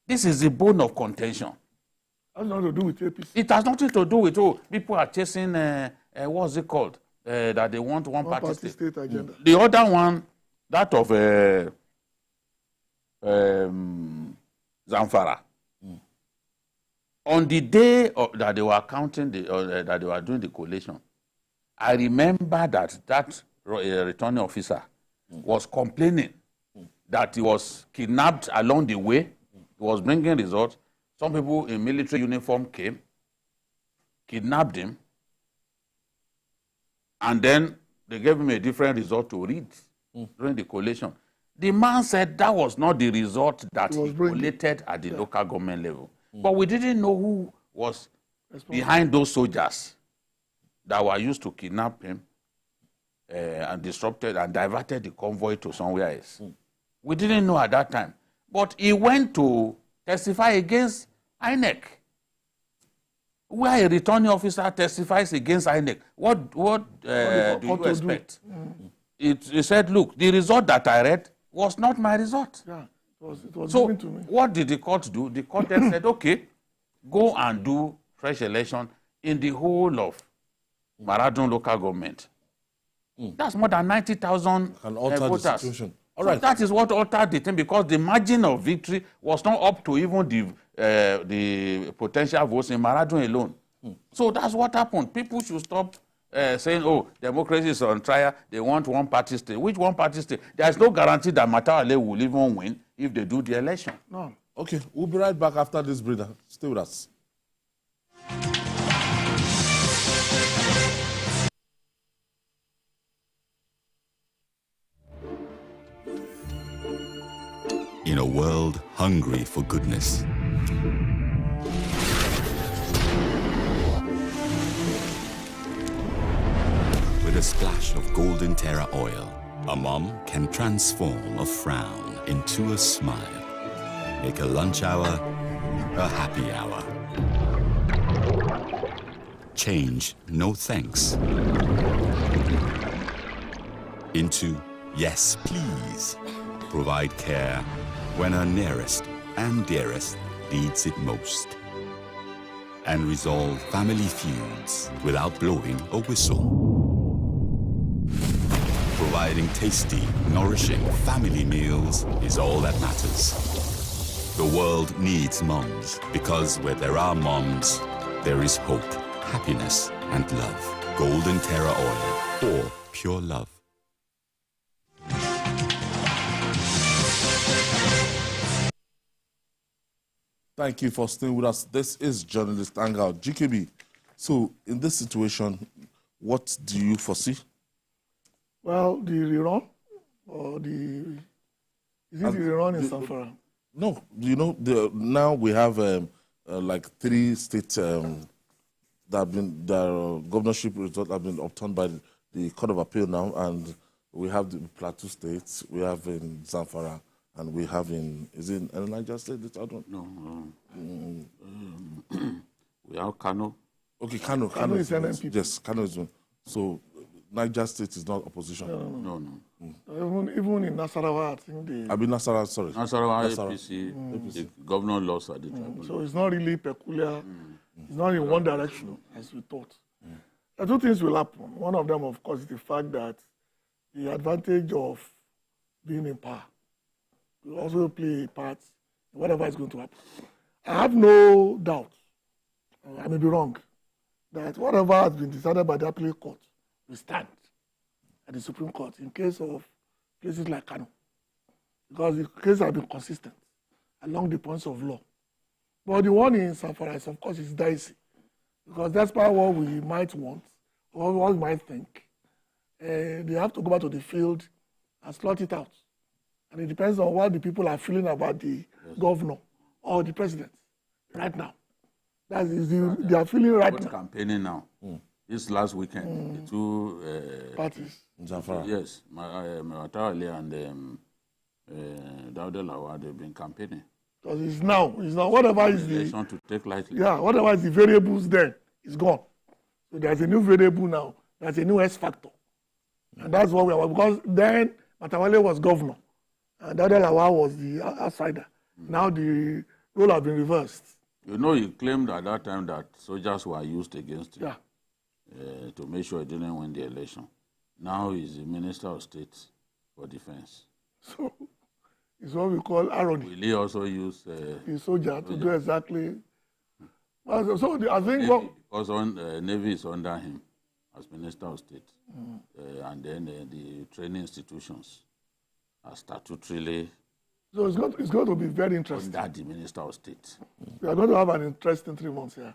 This is the bone of contention. It has nothing to do with APC. It has nothing to do with, oh, people are chasing, what's it called? that they want one party state. state agenda. The other one, that of Zamfara. On the day that they were counting, that they were doing the collation, I remember that returning officer was complaining that he was kidnapped along the way. He was bringing results. Some people in military uniform came, kidnapped him, and then they gave him a different result to read during the collation. The man said that was not the result that he collated at the local government level. But we didn't know who was behind those soldiers that were used to kidnap him and disrupted and diverted the convoy to somewhere else. We didn't know at that time. But he went to testify against INEC. Where a returning officer testifies against INEC, what do you expect? He said, look, the result that I read was not my result. Yeah, it was So given to me. what did the court do? The court then said, okay, go and do fresh election in the whole of Maradon local government. That's more than 90,000 Can alter the voters. situation. All So right. that is what altered the thing, because the margin of victory was not up to even the potential votes in Maradon alone. So that's what happened. People should stop saying, oh, democracy is on trial, they want one party state. Which one party state? There is no guarantee that Matawale will even win if they do the election. No. Okay, we'll be right back after this breather. Stay with us. In a world hungry for goodness, with a splash of golden terra oil, a mom can transform a frown into a smile. Make a lunch hour a happy hour. Change no thanks into yes please. Provide care when our nearest and dearest needs it most. And resolve family feuds without blowing a whistle. Providing tasty, nourishing family meals is all that matters. The world needs moms, because where there are moms, there is hope, happiness, and love. Golden Terra Oil, or pure love. Thank you for staying with us. This is Journalist Hangout. GKB, so in this situation, what do you foresee? Well, the rerun, or the... Is it the rerun in Zamfara? No, you know, now we have like 3 states that have been, their governorship results have been overturned by the Court of Appeal now, and we have the Plateau states, we have in Zamfara, and we have in, is it in Niger State? I don't know. No. We have Kano. Okay, Kano is NNPP. Yes, Kano is one. So Niger State is not opposition. No. Even in Nasarawa, I think they... I mean, Nasarawa, sorry. Nasarawa, APC, the governor lost at the tribunal. So it's not really peculiar. It's not in one direction, as we thought. There are 2 things will happen. One of them, of course, is the fact that the advantage of being in power will also play a part in whatever is going to happen. I have no doubt, I may be wrong, that whatever has been decided by the appellate court will stand at the Supreme Court in case of places like Kano, because the cases have been consistent along the points of law. But the one in Zamfara, of course, is dicey, because that's part of what we might want, or what we might think. They have to go back to the field and slot it out. And it depends on what the people are feeling about the governor or the president right now. That is they are feeling right now. Campaigning now. This last weekend, the 2 parties. Zamfara. Yes, Matawale and Dauda Lawal, they've been campaigning. Because it's now whatever is the Election to take lightly. Yeah, whatever is the variables then is gone. So there's a new variable now. There's a new S factor. And that's what we are, because then Matawale was governor and Dauda Lawal was the outsider. Now the role has been reversed. You know, he claimed at that time that soldiers were used against him. Yeah. to make sure he didn't win the election. Now he's the Minister of State for Defense. So it's what we call irony. Will he also use the soldier to do exactly? So I think Navy, because Navy is under him as Minister of State, and then the training institutions are statutorily. So it's going to be very interesting. Under the Minister of State. We are going to have an interesting 3 months here.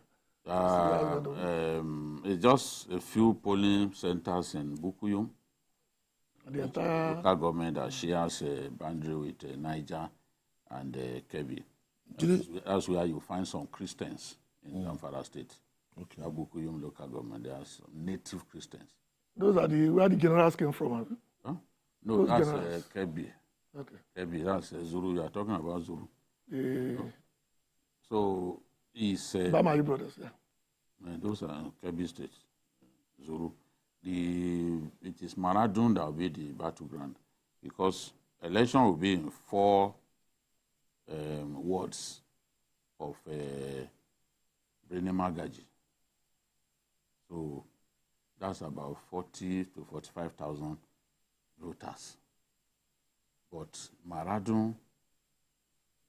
It's just a few polling centers in Bukuyum. The entire local government that shares a boundary with Niger and Kebbi. That's where you find some Christians in Zamfara State. Okay. Bukuyum local government, there are some native Christians. Those are where the generals came from. Huh? No, those that's Kebbi. Okay. Kebbi, that's Zulu. You are talking about Zulu. Yeah. So it's Bamari brothers, yeah. Those are Kebbi states, Zulu. It is Maradun that will be the battleground because election will be in 4 wards of Brenemagaji. So that's about 40 to 45,000 voters. But Maradun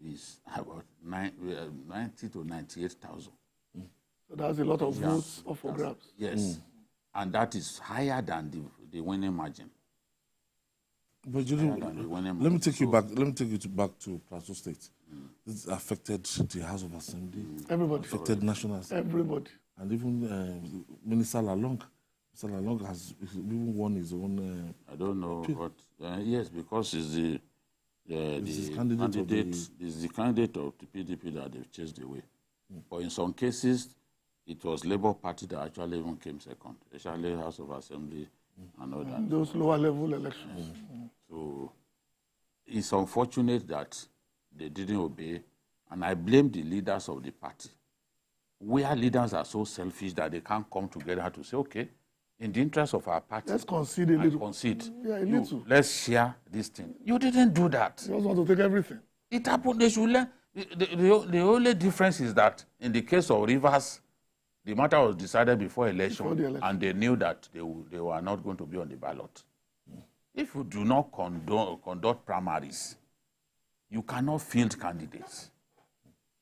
is about 90 to 98,000. So that's a lot of votes up for grabs. Yes. And that is higher than the winning margin. But you know, let me take you back. Let me take you back to Plateau State. This affected the House of Assembly. Everybody affected National Assembly. Everybody. And even Minister Lalong. Mr. Lalong has even won his own. I don't know, but yes, because it's the candidate of the PDP that they've chased away. But in some cases, it was Labour Party that actually even came second, especially House of Assembly and all that. Those lower level elections. So it's unfortunate that they didn't obey, and I blame the leaders of the party. Where leaders are so selfish that they can't come together to say, okay, in the interest of our party, let's concede a little. Yeah, a little. Let's share this thing. You didn't do that. You just want to take everything. It happened. They should learn. The only difference is that in the case of Rivers, the matter was decided before election, and they knew that they were not going to be on the ballot. If you do not conduct primaries, you cannot field candidates.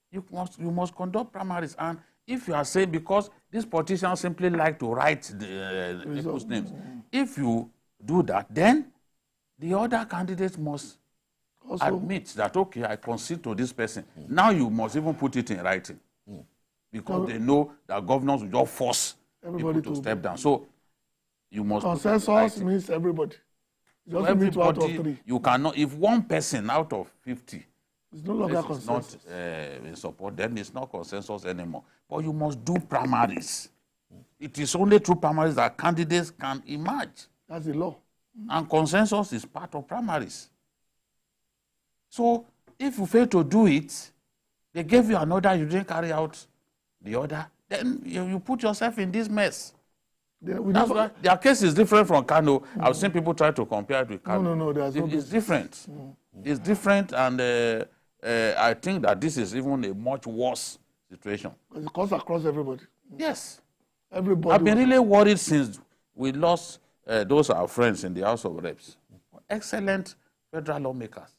You must conduct primaries. And if you are saying because these politicians simply like to write the people's names, if you do that, then the other candidates must also admit that, okay, I concede to this person. Now you must even put it in writing. Because they know that governors will just force everybody to step down. So you must consensus means everybody. Just everybody, 2 out of 3. You cannot. If one person out of 50 it's no longer consensus. Not in support, then it's not consensus anymore. But you must do primaries. It is only through primaries that candidates can emerge. That's the law. And consensus is part of primaries. So if you fail to do it, they gave you another, you didn't carry out the order, then you put yourself in this mess. That's why their case is different from Kano. I've seen people try to compare it with Kano. No, it's different. It's different, and I think that this is even a much worse situation. It cuts across everybody. Yes. Everybody. I've been really worried since we lost those our friends in the House of Reps. Excellent federal lawmakers.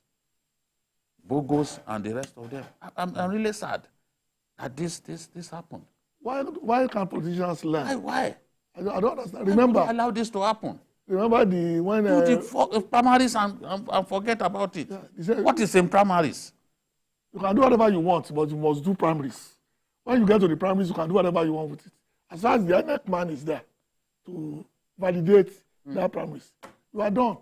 Bogos and the rest of them. I'm really sad that this happened. Why can't politicians learn? Why? I don't understand. Remember, why allow this to happen? Remember when do the primaries and forget about it. Yeah, what is in primaries? You can do whatever you want, but you must do primaries. When you get to the primaries, you can do whatever you want with it. As far as the next man is there to validate their primaries, you are done.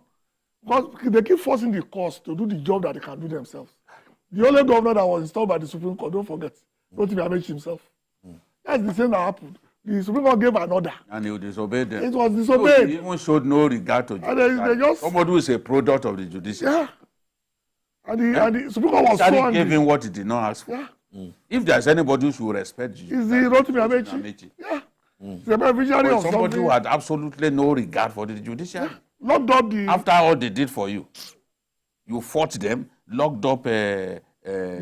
Because they keep forcing the courts to do the job that they can do themselves. The only governor that was installed by the Supreme Court, don't forget, Rotimi Amechi himself. That's the same that happened. The Supreme Court gave an order. And he disobeyed them. It was disobeyed. He even showed no regard to judiciary. Somebody who is a product of the judiciary. Yeah. And the Supreme Court was so angry. Gave him what he did not ask for. Yeah. If there's anybody who should respect you, it's the Rotimi Amechi. Yeah. The beneficiary of somebody who had absolutely no regard for the judiciary. Yeah. Locked up after all they did for you, you fought them, locked up the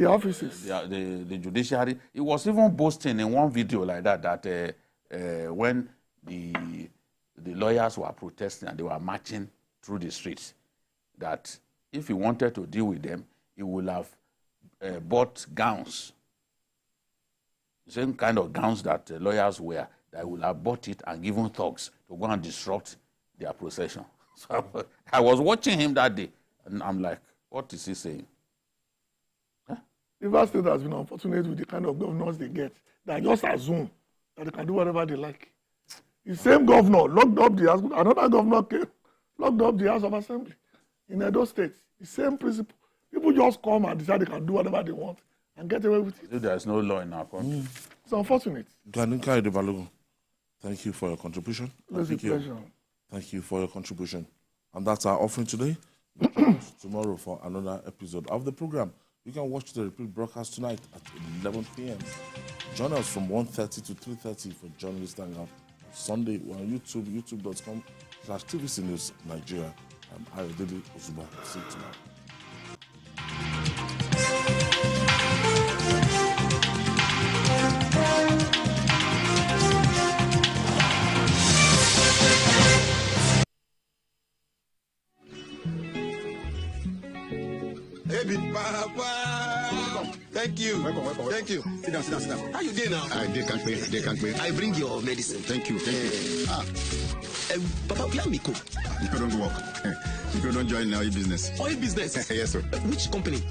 offices, the judiciary. It was even boasting in one video like that when the lawyers were protesting and they were marching through the streets, that if he wanted to deal with them, he would have bought gowns, the same kind of gowns that lawyers wear, that would have bought it and given thugs to go and disrupt their procession. So I was watching him that day, and I'm like, what is he saying? Rivers State has been unfortunate with the kind of governors they get. They just assume that they can do whatever they like. The same governor locked up the house, another governor came, locked up the House of Assembly in Edo State. The same principle. People just come and decide they can do whatever they want and get away with it. There is no law in our country. It's unfortunate. Thank you for your contribution. It's a pleasure. Thank you for your contribution. And that's our offering today. Tomorrow for another episode of the program. You can watch the repeat broadcast tonight at 11 p.m. Join us from 1:30 to 3:30 for Journalist Hangout. Sunday, we're on YouTube, youtube.com/TVC News Nigeria. I'm Ayodele Ozuba. See you tonight. Thank you. Welcome. Thank you. Sit down. How you doing now? They can't wait. I bring your medicine. Thank you. Papa, where Miko? Miko don't work. Miko don't join our business. Oil business? Yes, sir. Which company?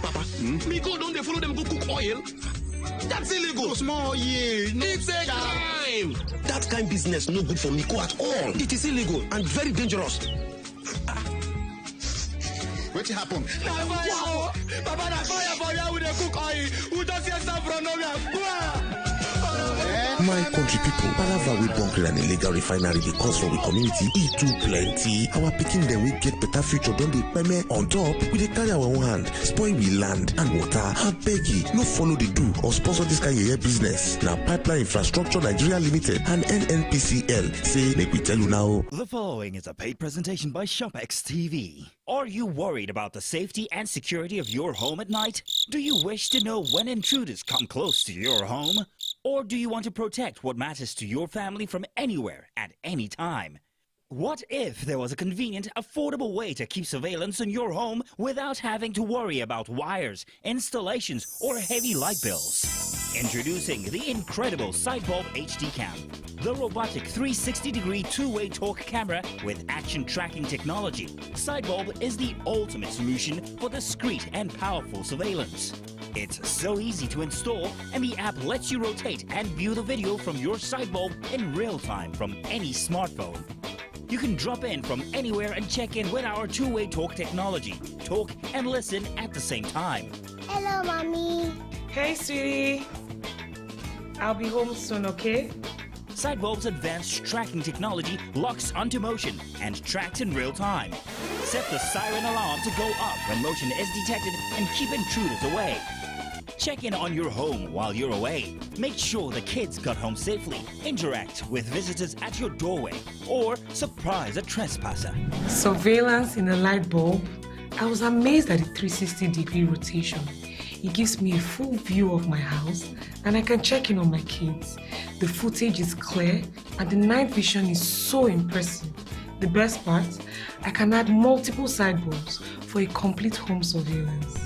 Papa, Miko don't they follow them go cook oil? That's illegal. So small, yeah. No, it's a crime. That kind of business no good for Miko at all. It is illegal and very dangerous. What happened? Wow. Papa, na fire for you with the cook oil. Who does yourself from nowhere? My country people, palava we bunker an illegal refinery they cause for the community. It too plenty. Our picking them we get better future. Don't they pay on top? We they carry our own hand, spoil we land and water. I beg you, no follow the do or sponsor this kind of business. Now Pipeline Infrastructure Nigeria Limited and NNPCL say make we tell you now. The following is a paid presentation by ShopX TV. Are you worried about the safety and security of your home at night? Do you wish to know when intruders come close to your home? Or do you want to protect what matters to your family from anywhere at any time? What if there was a convenient, affordable way to keep surveillance in your home without having to worry about wires, installations, or heavy light bills? Introducing the incredible Sidebulb HD Cam, the robotic 360-degree two-way torque camera with action tracking technology. Sidebulb is the ultimate solution for discreet and powerful surveillance. It's so easy to install, and the app lets you rotate and view the video from your Sidebulb in real time from any smartphone. You can drop in from anywhere and check in with our two-way talk technology. Talk and listen at the same time. Hello, Mommy. Hey, sweetie. I'll be home soon, okay? Sidebulb's advanced tracking technology locks onto motion and tracks in real time. Set the siren alarm to go up when motion is detected and keep intruders away. Check in on your home while you're away. Make sure the kids got home safely. Interact with visitors at your doorway or surprise a trespasser. Surveillance in a light bulb. I was amazed at the 360-degree rotation. It gives me a full view of my house and I can check in on my kids. The footage is clear and the night vision is so impressive. The best part, I can add multiple sidebulbs for a complete home surveillance.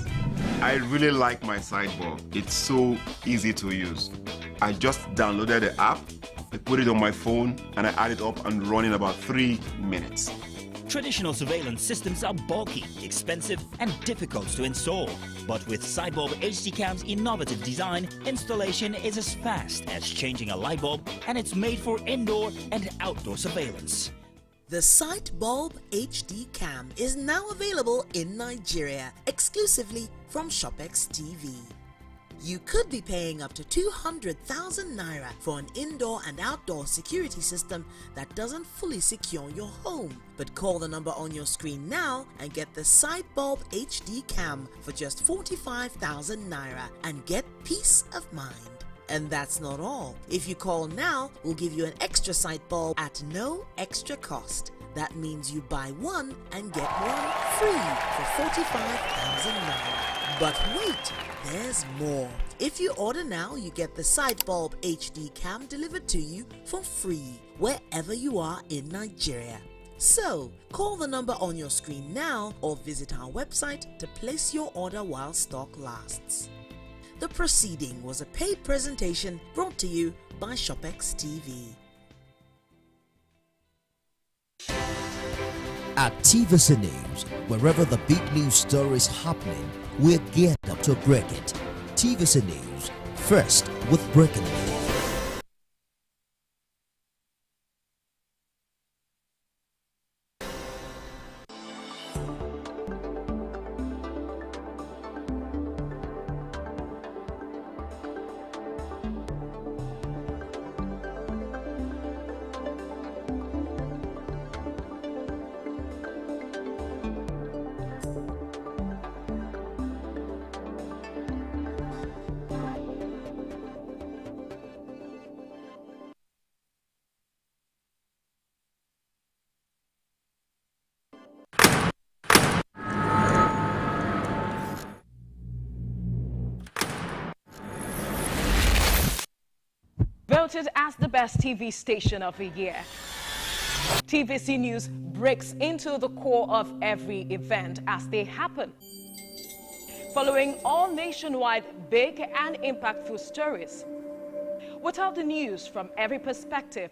I really like my Sidebulb. It's so easy to use. I just downloaded the app, I put it on my phone, and I add it up and run in about 3 minutes. Traditional surveillance systems are bulky, expensive, and difficult to install. But with Sidebulb HD Cam's innovative design, installation is as fast as changing a light bulb, and it's made for indoor and outdoor surveillance. The Sidebulb HD Cam is now available in Nigeria, exclusively from ShopX TV. You could be paying up to 200,000 naira for an indoor and outdoor security system that doesn't fully secure your home. But call the number on your screen now and get the Sidebulb HD Cam for just 45,000 naira and get peace of mind. And that's not all. If you call now, we'll give you an extra Sidebulb at no extra cost. That means you buy one and get one free for 45,000 naira. But wait! there's more. If you order now, you get the side bulb HD cam delivered to you for free wherever you are in Nigeria. So, call the number on your screen now or visit our website to place your order while stock lasts. The proceeding was a paid presentation brought to you by ShopEx TV. At TVC News, wherever the big news story is happening, we're geared up to break it. TVC News, first with breaking news. Voted as the best TV station of the year. TVC News breaks into the core of every event as they happen. Following all nationwide big and impactful stories. We tell the news from every perspective,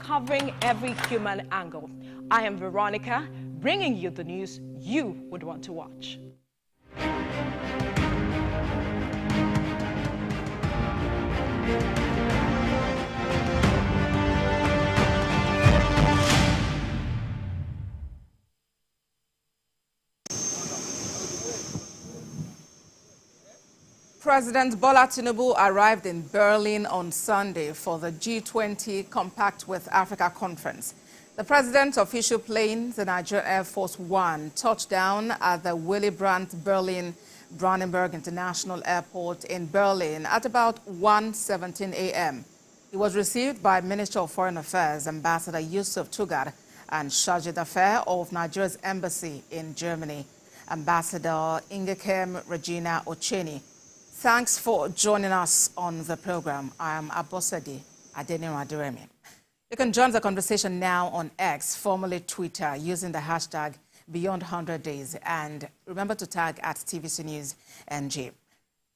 covering every human angle. I am Veronica, bringing you the news you would want to watch. President Bola Tinubu arrived in Berlin on Sunday for the G20 Compact with Africa conference. The president's official plane, the Nigerian Air Force One, touched down at the Willy Brandt Berlin-Brandenburg International Airport in Berlin at about 1:17 a.m. He was received by Minister of Foreign Affairs, Ambassador Yusuf Tugar, and Chargé d'Affaires of Nigeria's embassy in Germany, Ambassador Ingekem Regina Ocheni. Thanks for joining us on the program. I am Abosadi Adeniran. You can join the conversation now on X, formerly Twitter, using the hashtag Beyond100Days. And remember to tag at TVC News NG.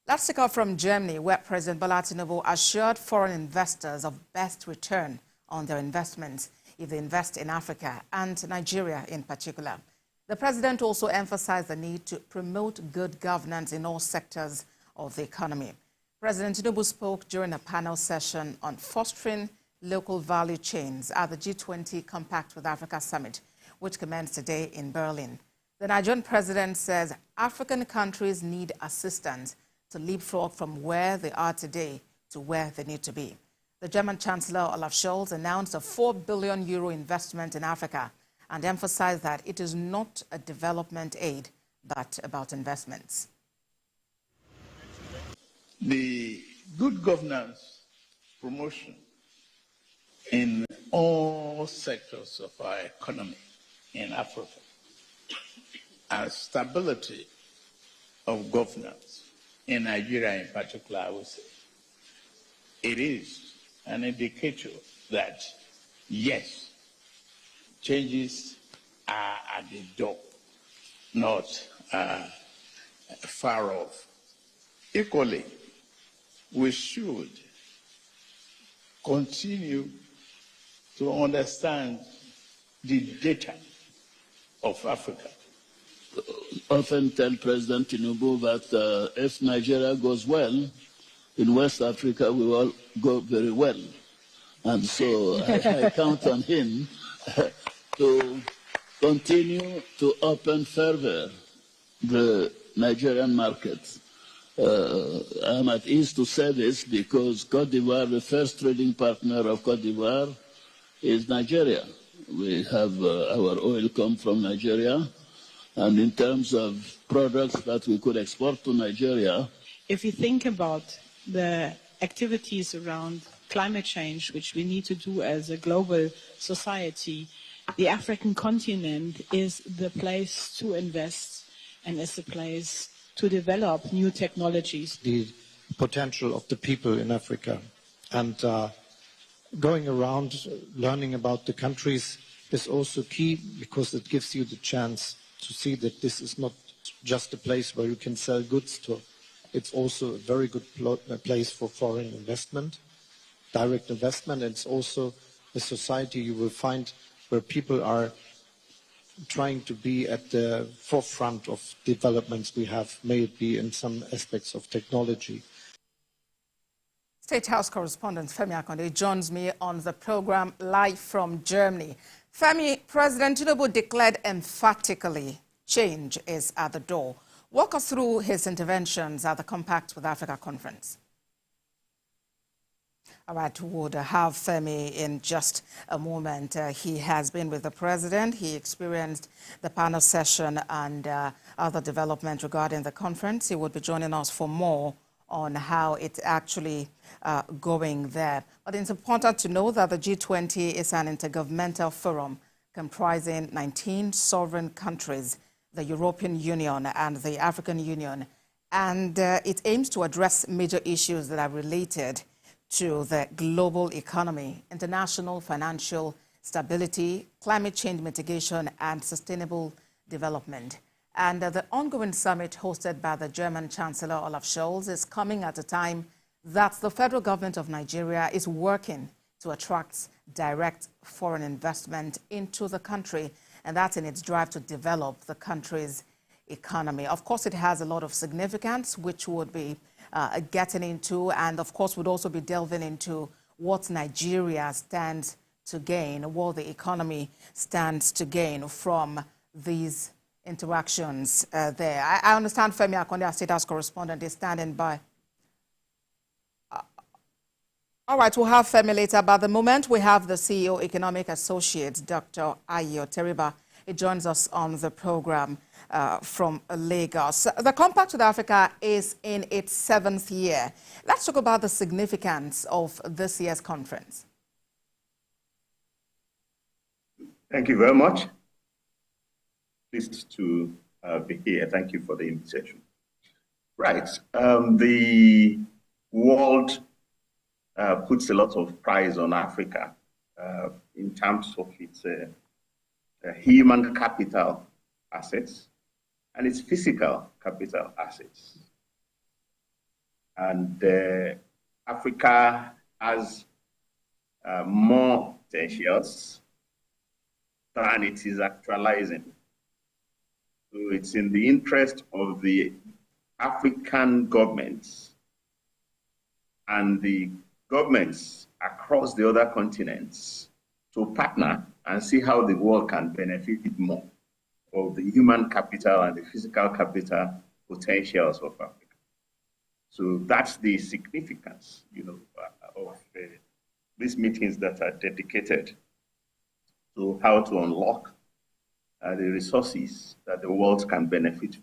Let's take off from Germany, where President Bola Tinubu assured foreign investors of best return on their investments if they invest in Africa and Nigeria in particular. The president also emphasized the need to promote good governance in all sectors of the economy. President Tinubu spoke during a panel session on fostering local value chains at the G20 Compact with Africa Summit, which commenced today in Berlin. The Nigerian president says African countries need assistance to leapfrog from where they are today to where they need to be. The German Chancellor Olaf Scholz announced a €4 billion investment in Africa and emphasized that it is not a development aid, but about investments. The good governance promotion in all sectors of our economy in Africa and stability of governance in Nigeria in particular, I would say, it is an indicator that, yes, changes are at the door, not far off. Equally, we should continue to understand the data of Africa. Often tell President Tinubu that if Nigeria goes well, in West Africa we will go very well. And so I count on him to continue to open further the Nigerian market. I'm at ease to say this because Cote d'Ivoire, the first trading partner of Cote d'Ivoire, is Nigeria. We have our oil come from Nigeria. And in terms of products that we could export to Nigeria. If you think about the activities around climate change, which we need to do as a global society, the African continent is the place to invest and is the place to develop new technologies. The potential of the people in Africa. And going around learning about the countries is also key because it gives you the chance to see that this is not just a place where you can sell goods to. It's also a very good place for foreign investment, direct investment. And it's also a society you will find where people are trying to be at the forefront of developments we have, may it be in some aspects of technology. State House correspondent Femi Akonde joins me on the program live from Germany. Femi, President Tinubu declared emphatically change is at the door. Walk us through his interventions at the Compact with Africa conference. All right, we would have Femi in just a moment. He has been with the president. He experienced the panel session and other development regarding the conference. He would be joining us for more on how it's actually going there. But it's important to know that the G20 is an intergovernmental forum comprising 19 sovereign countries, the European Union and the African Union. And it aims to address major issues that are related to the global economy, international financial stability, climate change mitigation, and sustainable development. And the ongoing summit hosted by the German Chancellor Olaf Scholz is coming at a time that the federal government of Nigeria is working to attract direct foreign investment into the country, and that's in its drive to develop the country's economy. Of course, it has a lot of significance, which would be getting into, and of course would also be delving into what Nigeria stands to gain, what the economy stands to gain from these interactions there. I understand Femi Akonde, our State House correspondent, is standing by. All right, we'll have Femi later, but at the moment we have the CEO Economic Associates, Dr. Ayo Teriba. He joins us on the program from Lagos. The Compact with Africa is in its 7th year. Let's talk about the significance of this year's conference. Thank you very much. Pleased to be here. Thank you for the invitation. Right. The world puts a lot of prize on Africa in terms of its human capital assets and its physical capital assets. And Africa has more potentials than it is actualizing. So it's in the interest of the African governments and the governments across the other continents to partner and see how the world can benefit more of the human capital and the physical capital potentials of Africa. So that's the significance, of these meetings that are dedicated to how to unlock the resources that the world can benefit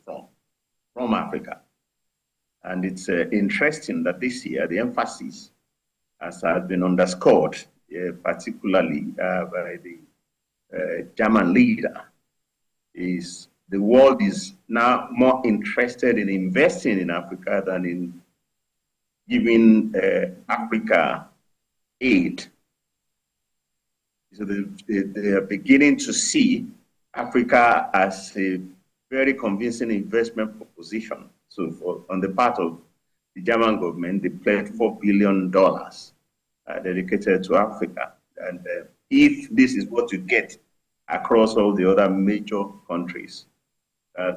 from Africa. And it's interesting that this year the emphasis, as has been underscored, particularly by the German leader, is the world is now more interested in investing in Africa than in giving Africa aid. So they are beginning to see Africa as a very convincing investment proposition. So on the part of the German government, they pledged $4 billion dedicated to Africa. And if this is what you get across all the other major countries,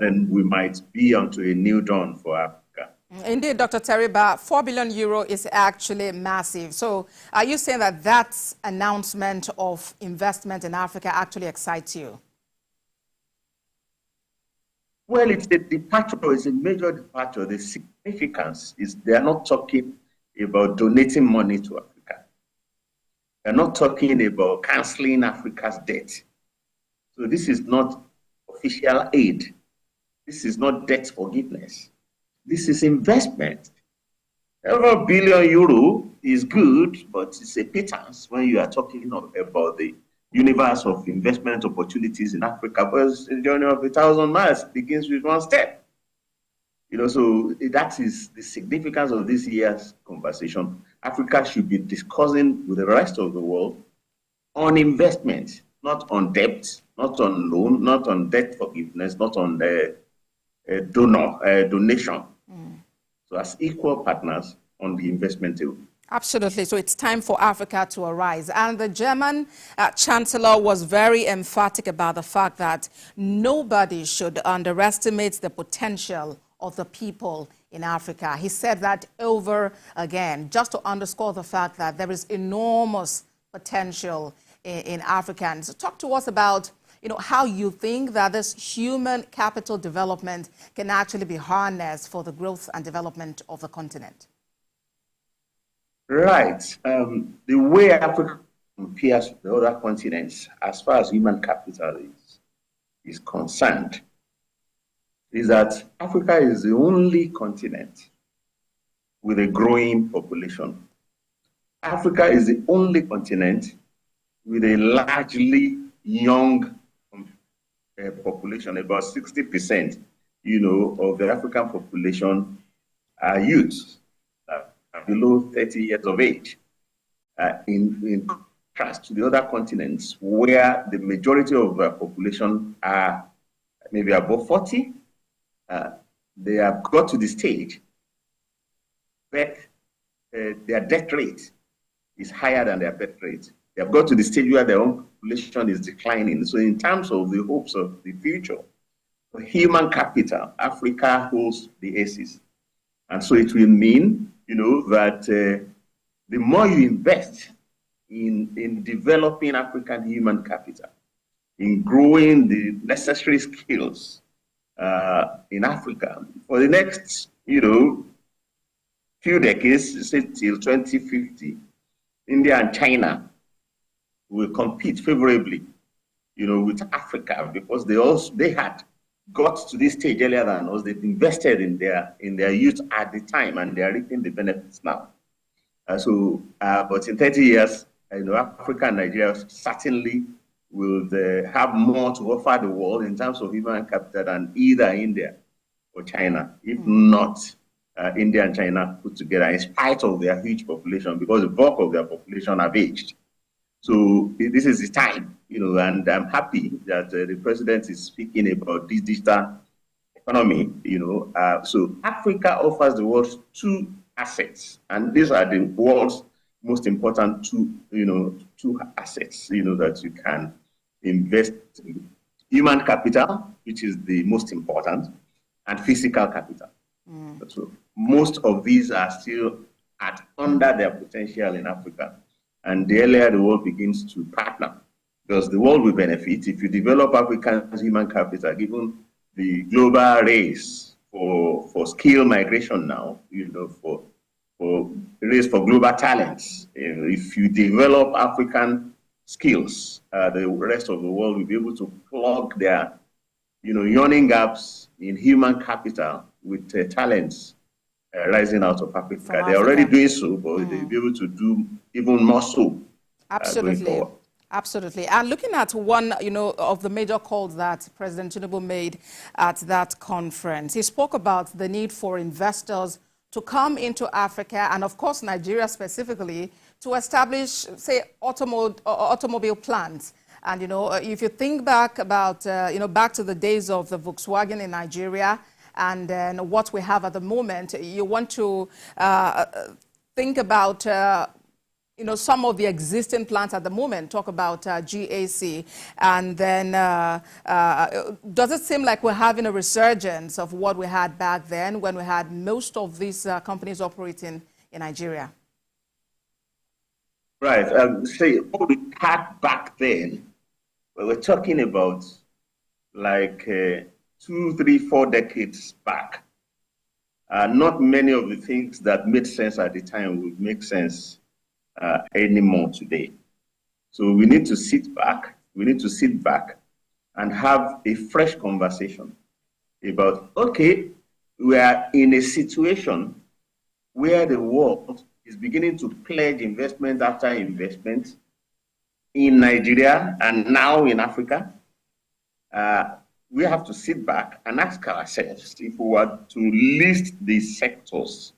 then we might be onto a new dawn for Africa. Indeed, Dr. Teriba, 4 billion euro is actually massive. So are you saying that that announcement of investment in Africa actually excites you? Well, it's a departure, it's a major departure. The significance is they are not talking about donating money to Africa. They're not talking about canceling Africa's debt. So this is not official aid. This is not debt forgiveness. This is investment. Every billion euro is good, but it's a pittance when you are talking about the universe of investment opportunities in Africa. Because the journey of 1,000 miles begins with one step. So that is the significance of this year's conversation. Africa should be discussing with the rest of the world on investment, not on debt, not on loan, not on debt forgiveness, not on the donation. So as equal partners on the investment table. Absolutely. So it's time for Africa to arise. And the German Chancellor was very emphatic about the fact that nobody should underestimate the potential of the people in Africa. He said that over again, just to underscore the fact that there is enormous potential in Africans. So talk to us about how you think that this human capital development can actually be harnessed for the growth and development of the continent. Right. The way Africa compares with the other continents as far as human capital is concerned is that Africa is the only continent with a growing population. Africa is the only continent with a largely young population. About 60%, of the African population are youth, below 30 years of age. In contrast to the other continents, where the majority of the population are maybe above 40, they have got to the stage where their death rate is higher than their birth rate. They have got to the stage where their own population is declining. So in terms of the hopes of the future, for human capital, Africa holds the aces. And so it will mean, that the more you invest in developing African human capital, in growing the necessary skills in Africa, for the next, few decades, say till 2050, India and China will compete favorably, with Africa because they had got to this stage earlier than us. They've invested in their youth at the time, and they are reaping the benefits now. But in 30 years, Africa and Nigeria certainly will have more to offer the world in terms of human capital than either India or China, if not India and China put together, in spite of their huge population, because the bulk of their population have aged. So this is the time, and I'm happy that the president is speaking about this digital economy, So Africa offers the world two assets, and these are the world's most important two assets, that you can invest in: human capital, which is the most important, and physical capital. So most of these are still under their potential in Africa. And the earlier the world begins to partner, because the world will benefit if you develop African human capital, given the global race for skill migration now, for race for global talents. If you develop African skills, the rest of the world will be able to plug their, yawning gaps in human capital with talents rising out of Africa. They're already doing so, but they'll be able to do even more so. Absolutely. Absolutely. And looking at one, of the major calls that President Tinubu made at that conference, he spoke about the need for investors to come into Africa, and of course Nigeria specifically, to establish, say, automobile plants. And, if you think back about, back to the days of the Volkswagen in Nigeria, and then what we have at the moment, you want to think about, some of the existing plants at the moment, talk about GAC, and then does it seem like we're having a resurgence of what we had back then when we had most of these companies operating in Nigeria? Right. What we had back then, we're talking about like 2, 3, 4 decades back. Not many of the things that made sense at the time would make sense anymore today. So we need to sit back. We need to sit back and have a fresh conversation about, okay, we are in a situation where the world is beginning to pledge investment after investment in Nigeria and now in Africa. we have to sit back and ask ourselves, if we were to list these sectors,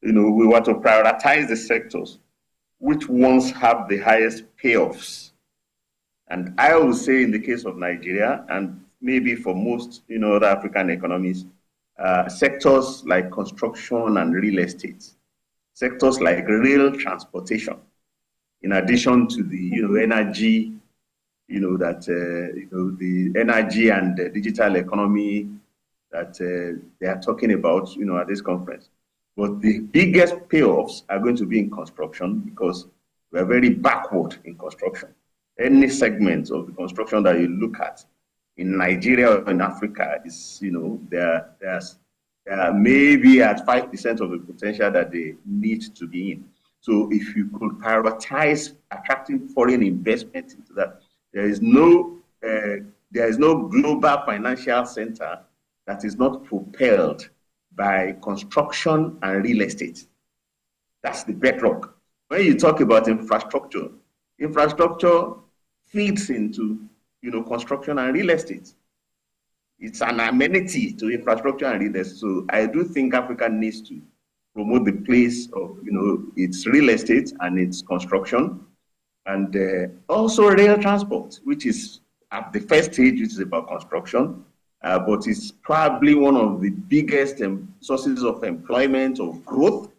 we were to prioritize the sectors, which ones have the highest payoffs? And I would say in the case of Nigeria, and maybe for most other African economies, sectors like construction and real estate, sectors like rail transportation, in addition to the energy, the energy and the digital economy that they are talking about, at this conference. But the biggest payoffs are going to be in construction, because we are very backward in construction. Any segment of the construction that you look at in Nigeria or in Africa is, they're maybe at 5% of the potential that they need to be in. So if you could prioritize attracting foreign investment into that, there is no global financial center that is not propelled by construction and real estate. That's the bedrock. When you talk about infrastructure feeds into construction and real estate. It's an amenity to infrastructure and real estate. So I do think Africa needs to promote the place of its real estate and its construction, and also rail transport, which is at the first stage, which is about construction, but it's probably one of the biggest sources of employment, of growth,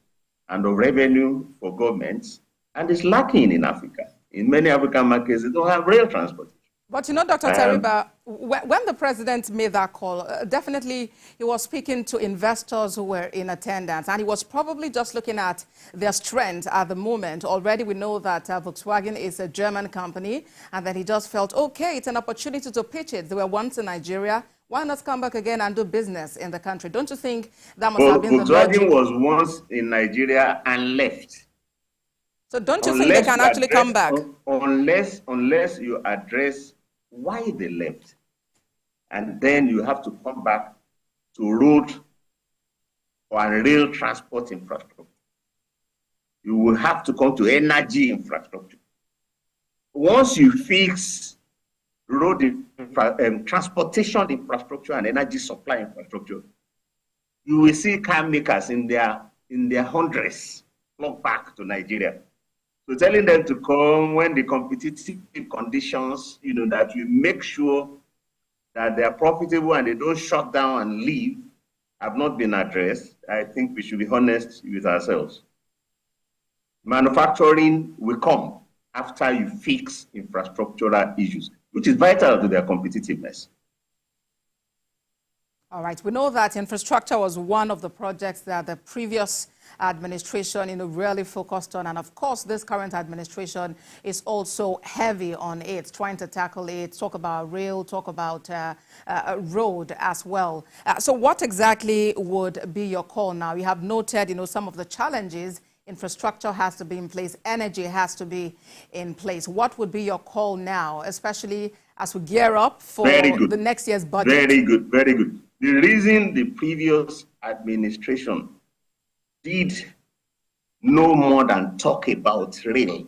and of revenue for governments, and it's lacking in Africa. In many African markets, they don't have rail transport. But Dr. Teriba, when the president made that call, definitely he was speaking to investors who were in attendance, and he was probably just looking at their strength at the moment. Already we know that Volkswagen is a German company, and then he just felt, okay, it's an opportunity to pitch it. They were once in Nigeria. Why not come back again and do business in the country? Don't you think that must have been the logic? Volkswagen was once in Nigeria and left. So don't you think they can actually come back? Unless you address why they left. And then you have to come back to road or rail transport infrastructure. You will have to come to energy infrastructure. Once you fix road transportation infrastructure and energy supply infrastructure, you will see car makers in their hundreds flock back to Nigeria. So telling them to come when the competitive conditions, that we make sure that they are profitable and they don't shut down and leave, have not been addressed. I think we should be honest with ourselves. Manufacturing will come after you fix infrastructural issues, which is vital to their competitiveness. All right. We know that infrastructure was one of the projects that the previous administration really focused on. And of course, this current administration is also heavy on it, trying to tackle it, talk about rail, talk about road as well. So what exactly would be your call now? You have noted, some of the challenges. Infrastructure has to be in place. Energy has to be in place. What would be your call now, especially as we gear up for the next year's budget? Very good, very good. The reason the previous administration did no more than talk about rail,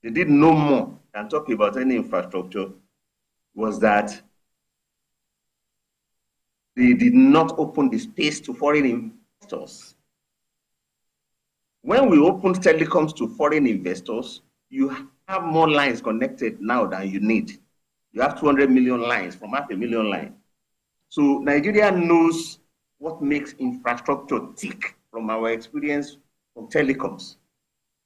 they did no more than talk about any infrastructure, was that they did not open the space to foreign investors. When we opened telecoms to foreign investors, you have more lines connected now than you need. You have 200 million lines from 500,000 lines. So Nigeria knows what makes infrastructure tick from our experience from telecoms.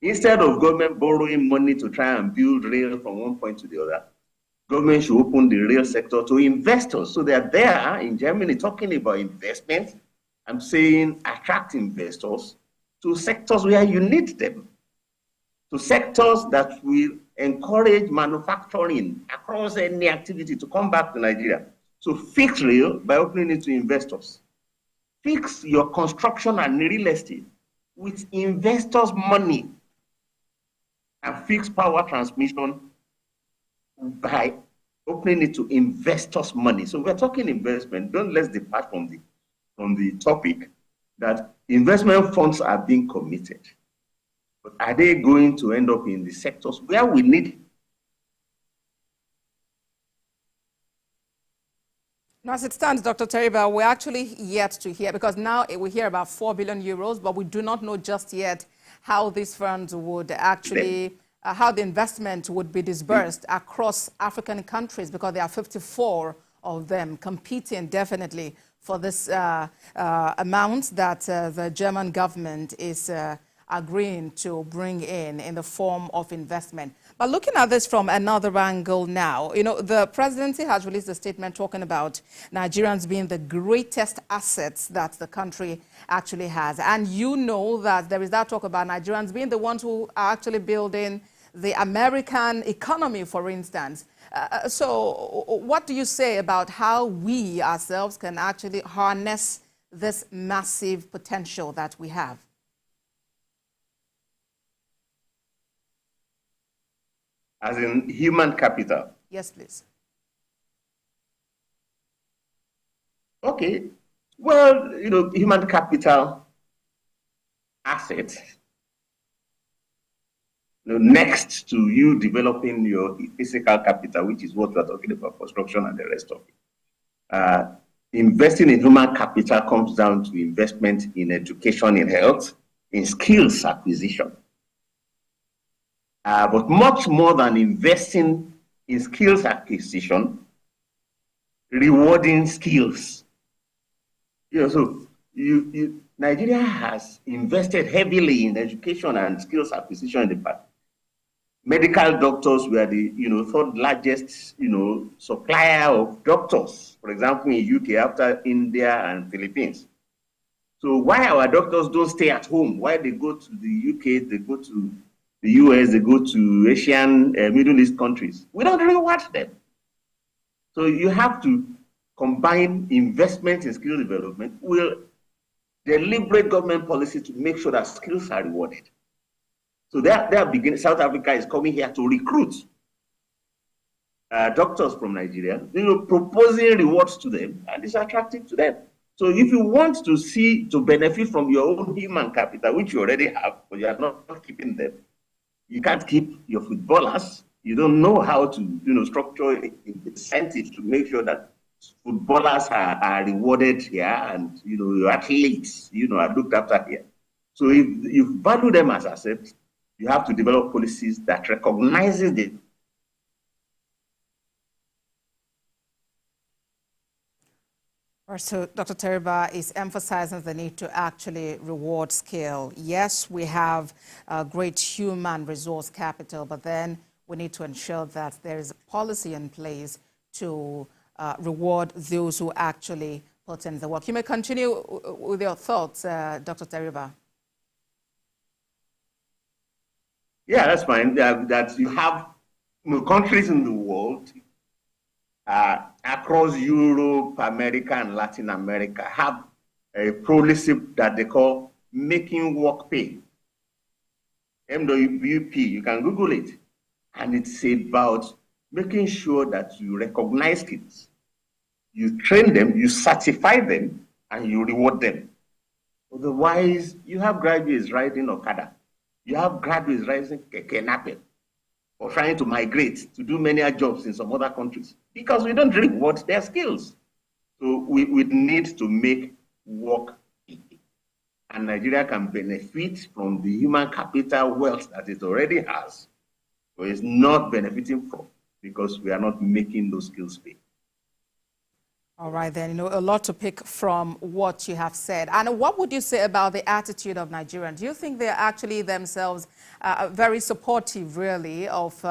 Instead of government borrowing money to try and build rail from one point to the other, government should open the rail sector to investors. So they are there in Germany talking about investment. I'm saying attract investors to sectors where you need them, to sectors that will encourage manufacturing across any activity to come back to Nigeria. So fix rail by opening it to investors. Fix your construction and real estate with investors' money, and fix power transmission by opening it to investors' money. So we're talking investment. Don't let's depart from the topic that investment funds are being committed. But are they going to end up in the sectors where we need it? Now, as it stands, Dr. Teriba, we're actually yet to hear, because now we hear about 4 billion euros, but we do not know just yet how these funds would actually, how the investment would be disbursed across African countries, because there are 54 of them competing definitely for this amount that the German government is agreeing to bring in the form of investment. But looking at this from another angle now, you know, the presidency has released a statement talking about Nigerians being the greatest assets that the country actually has. And you know that there is that talk about Nigerians being the ones who are actually building the American economy, for instance. So what do you say about how we ourselves can actually harness this massive potential that we have? As in human capital? Yes, please. Okay. Well, you know, human capital assets, you know, next to you developing your physical capital, which is what we're talking about, construction and the rest of it. Investing in human capital comes down to investment in education, in health, in skills acquisition. But much more than investing in skills acquisition, rewarding skills. You know, so Nigeria has invested heavily in education and skills acquisition in the past. Medical doctors were the third largest supplier of doctors, for example, in UK after India and Philippines. So why our doctors don't stay at home? Why they go to the UK, they go to the US, they go to Asian, Middle East countries? We don't reward them. So you have to combine investment in skill development with deliberate government policy to make sure that skills are rewarded. So they are beginning. South Africa is coming here to recruit doctors from Nigeria, proposing rewards to them, and it's attractive to them. So if you want to benefit from your own human capital, which you already have, but you are not keeping them, you can't keep your footballers. You don't know how to structure incentives to make sure that footballers are rewarded here, and your athletes are looked after here. So if you value them as assets, you have to develop policies that recognizes them. So Dr. Teriba is emphasizing the need to actually reward skill. Yes, we have a great human resource capital, but then we need to ensure that there is a policy in place to reward those who actually put in the work. You may continue with your thoughts, Dr. Teriba. Yeah, that's fine. That you have countries in the world across Europe, America, and Latin America have a policy that they call making work pay. MWP, you can Google it. And it's about making sure that you recognize skills, you train them, you certify them, and you reward them. Otherwise, you have graduates riding Okada. You have graduates riding Keke Napep, or trying to migrate to do many jobs in some other countries because we don't reward their skills. So we need to make work easy. And Nigeria can benefit from the human capital wealth that it already has, but it's not benefiting from because we are not making those skills pay. All right, then, a lot to pick from what you have said. And what would you say about the attitude of Nigerians? Do you think they're actually themselves very supportive, really, of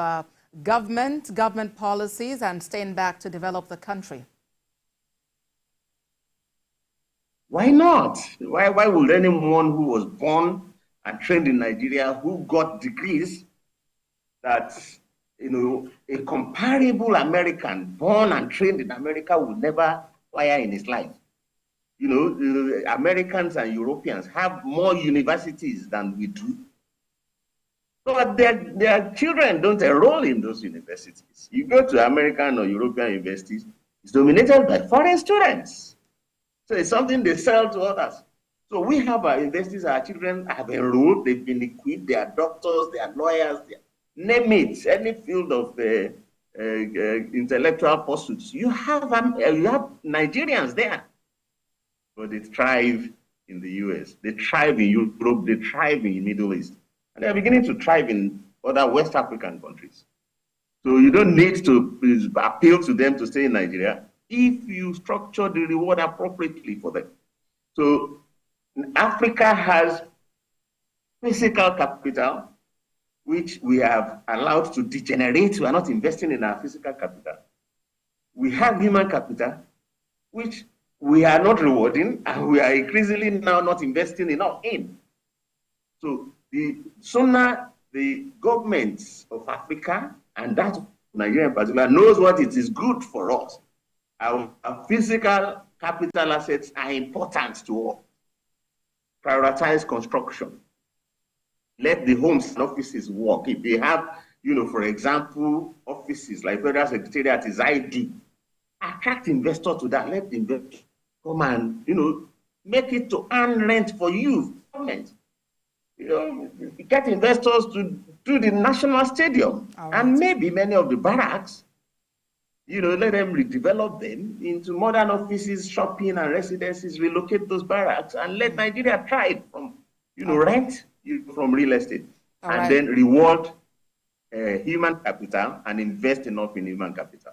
government policies and staying back to develop the country? Why not? Why would anyone who was born and trained in Nigeria, who got degrees that a comparable American born and trained in America would never acquire in his life? Americans and Europeans have more universities than we do. But their children don't enroll in those universities. You go to American or European universities, it's dominated by foreign students. So it's something they sell to others. So we have our universities, our children have enrolled, they've been equipped, they are doctors, they are lawyers, name it, any field of intellectual pursuits. You have Nigerians there, but they thrive in the US, they thrive in Europe, they thrive in the Middle East, and they are beginning to thrive in other West African countries. So you don't need to appeal to them to stay in Nigeria if you structure the reward appropriately for them. So Africa has physical capital, which we have allowed to degenerate. We are not investing in our physical capital. We have human capital, which we are not rewarding, and we are increasingly now not investing enough in. So the sooner the governments of Africa, and that Nigeria in particular, knows what it is good for us, our physical capital assets are important to us. Prioritize construction. Let the homes and offices work. If they have, for example, offices like Federal Secretariat is ID, attract investors to that. Let the investors come and, make it to earn rent for you, government. Get investors to do the national stadium. Right. And maybe many of the barracks, let them redevelop them into modern offices, shopping and residences, relocate those barracks and let Nigeria thrive from, rent from real estate. And then reward human capital and invest enough in human capital.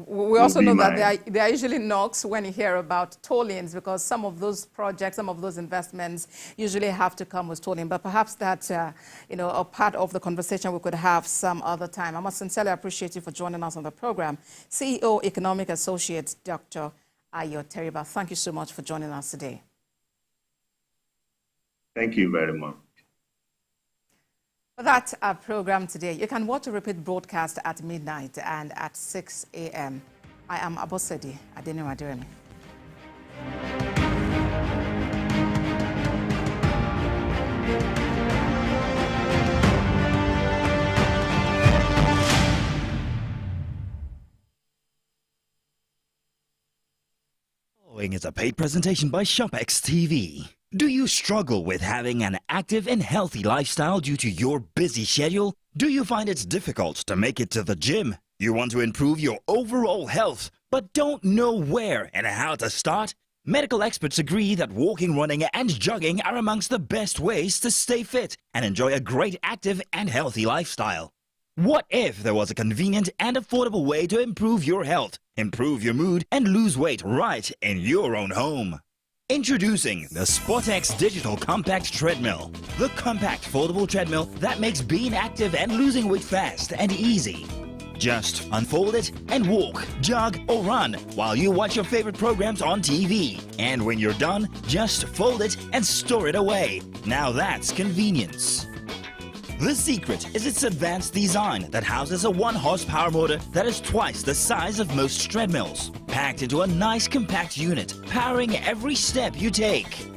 We also know that there are usually knocks when you hear about tollings, because some of those projects, some of those investments usually have to come with tolling. But perhaps that's, a part of the conversation we could have some other time. I must sincerely appreciate you for joining us on the program. CEO, Economic Associate, Dr. Ayo Teriba. Thank you so much for joining us today. Thank you very much. For that, our program today, you can watch a repeat broadcast at midnight and at 6 a.m. I am Abosedi Adeniwadiremi. Following is a paid presentation by ShopX TV. Do you struggle with having an active and healthy lifestyle due to your busy schedule? Do you find it's difficult to make it to the gym? You want to improve your overall health, but don't know where and how to start? Medical experts agree that walking, running, and jogging are amongst the best ways to stay fit and enjoy a great active and healthy lifestyle. What if there was a convenient and affordable way to improve your health, improve your mood, and lose weight right in your own home? Introducing the SportX Digital Compact Treadmill, the compact foldable treadmill that makes being active and losing weight fast and easy. Just unfold it and walk, jog, or run while you watch your favorite programs on TV. And when you're done, just fold it and store it away. Now that's convenience. The secret is its advanced design that houses a 1-horsepower motor that is twice the size of most treadmills, packed into a nice compact unit, powering every step you take.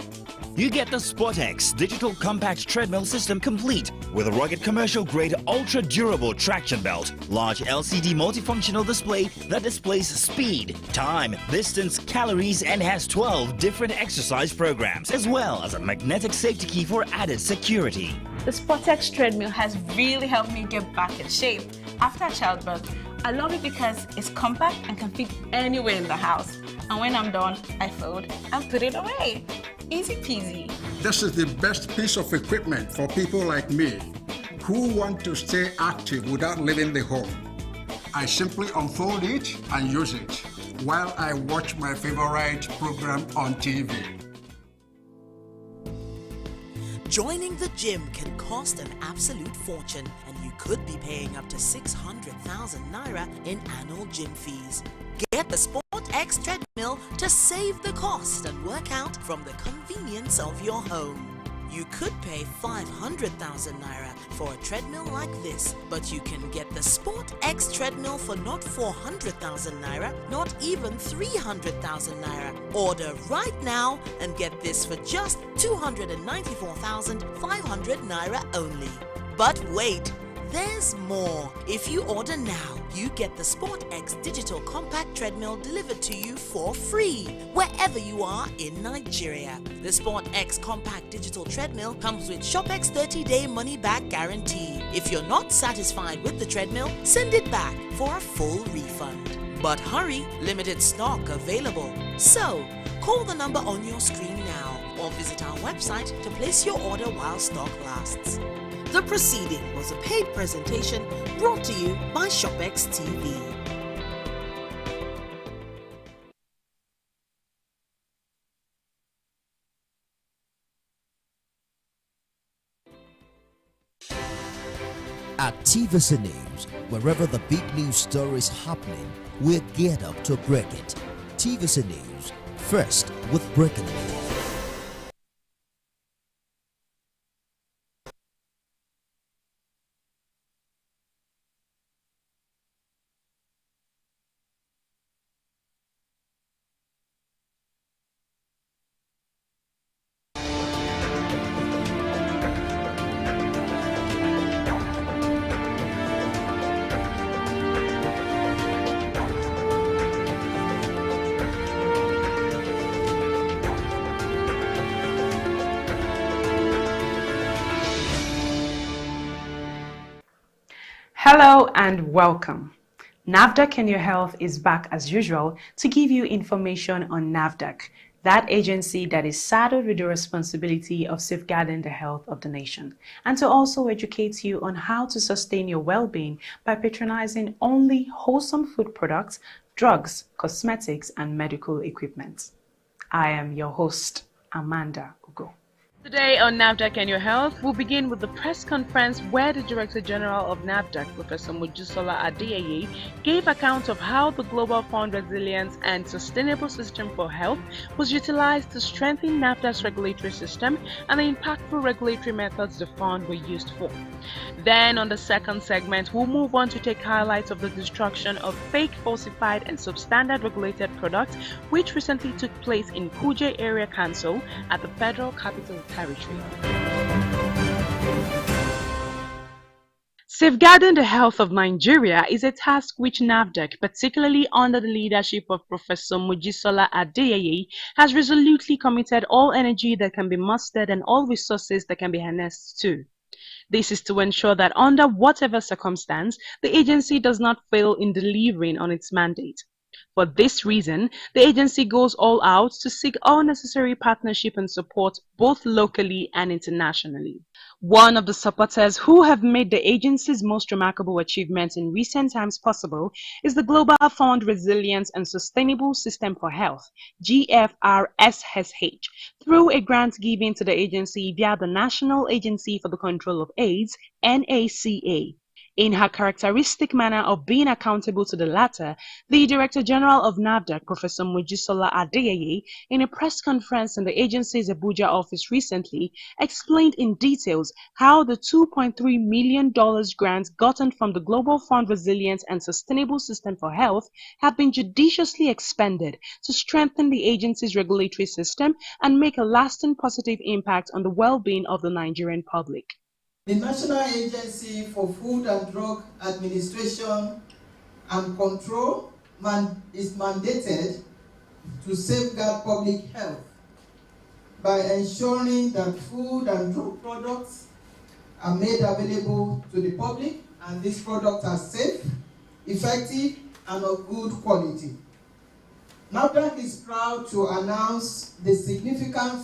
You get the SportX Digital Compact Treadmill System complete with a rugged commercial-grade ultra-durable traction belt, large LCD multifunctional display that displays speed, time, distance, calories, and has 12 different exercise programs, as well as a magnetic safety key for added security. The SportX treadmill has really helped me get back in shape after childbirth. I love it because it's compact and can fit anywhere in the house. And when I'm done, I fold and put it away. Easy peasy. This is the best piece of equipment for people like me who want to stay active without leaving the home. I simply unfold it and use it while I watch my favorite program on TV. Joining the gym can cost an absolute fortune, and you could be paying up to 600,000 naira in annual gym fees. Get the SportX treadmill to save the cost and work out from the convenience of your home. You could pay 500,000 naira for a treadmill like this, but you can get the SportX treadmill for not 400,000 naira, not even 300,000 naira. Order right now and get this for just 294,500 naira only. But wait, there's more. If you order now, you get the Sport X Digital Compact Treadmill delivered to you for free, wherever you are in Nigeria. The Sport X Compact Digital Treadmill comes with ShopX 30-day money-back guarantee. If you're not satisfied with the treadmill, send it back for a full refund. But hurry, limited stock available. So, call the number on your screen now or visit our website to place your order while stock lasts. The proceeding was a paid presentation brought to you by ShopX TV. At TVC News, wherever the big news story is happening, we're geared up to break it. TVC News, first with breaking news. Hello and welcome. NAFDAC and Your Health is back as usual to give you information on NAFDAC, that agency that is saddled with the responsibility of safeguarding the health of the nation, and to also educate you on how to sustain your well-being by patronizing only wholesome food products, drugs, cosmetics, and medical equipment. I am your host, Amanda Ugo. Today on NAFDAC and Your Health, we'll begin with the press conference where the Director General of NAFDAC, Professor Mojisola Adeyeye, gave account of how the Global Fund Resilience and Sustainable System for Health was utilized to strengthen NAFDAC's regulatory system and the impactful regulatory methods the fund were used for. Then on the second segment, we'll move on to take highlights of the destruction of fake, falsified and substandard regulated products which recently took place in Kuje Area Council at the Federal Capital Territory. Safeguarding the health of Nigeria is a task which NAFDAC, particularly under the leadership of Professor Mojisola Adeyeye, has resolutely committed all energy that can be mustered and all resources that can be harnessed to. This is to ensure that under whatever circumstance, the agency does not fail in delivering on its mandate. For this reason, the agency goes all out to seek all necessary partnership and support both locally and internationally. One of the supporters who have made the agency's most remarkable achievements in recent times possible is the Global Fund Resilience and Sustainable System for Health, GFRSSH, through a grant given to the agency via the National Agency for the Control of AIDS, NACA. In her characteristic manner of being accountable to the latter, the Director General of NAFDAC, Professor Mojisola Adeyeye, in a press conference in the agency's Abuja office recently, explained in details how the $2.3 million grants gotten from the Global Fund Resilience and Sustainable System for Health have been judiciously expended to strengthen the agency's regulatory system and make a lasting positive impact on the well-being of the Nigerian public. The National Agency for Food and Drug Administration and Control is mandated to safeguard public health by ensuring that food and drug products are made available to the public and these products are safe, effective, and of good quality. NAFDAC is proud to announce the significant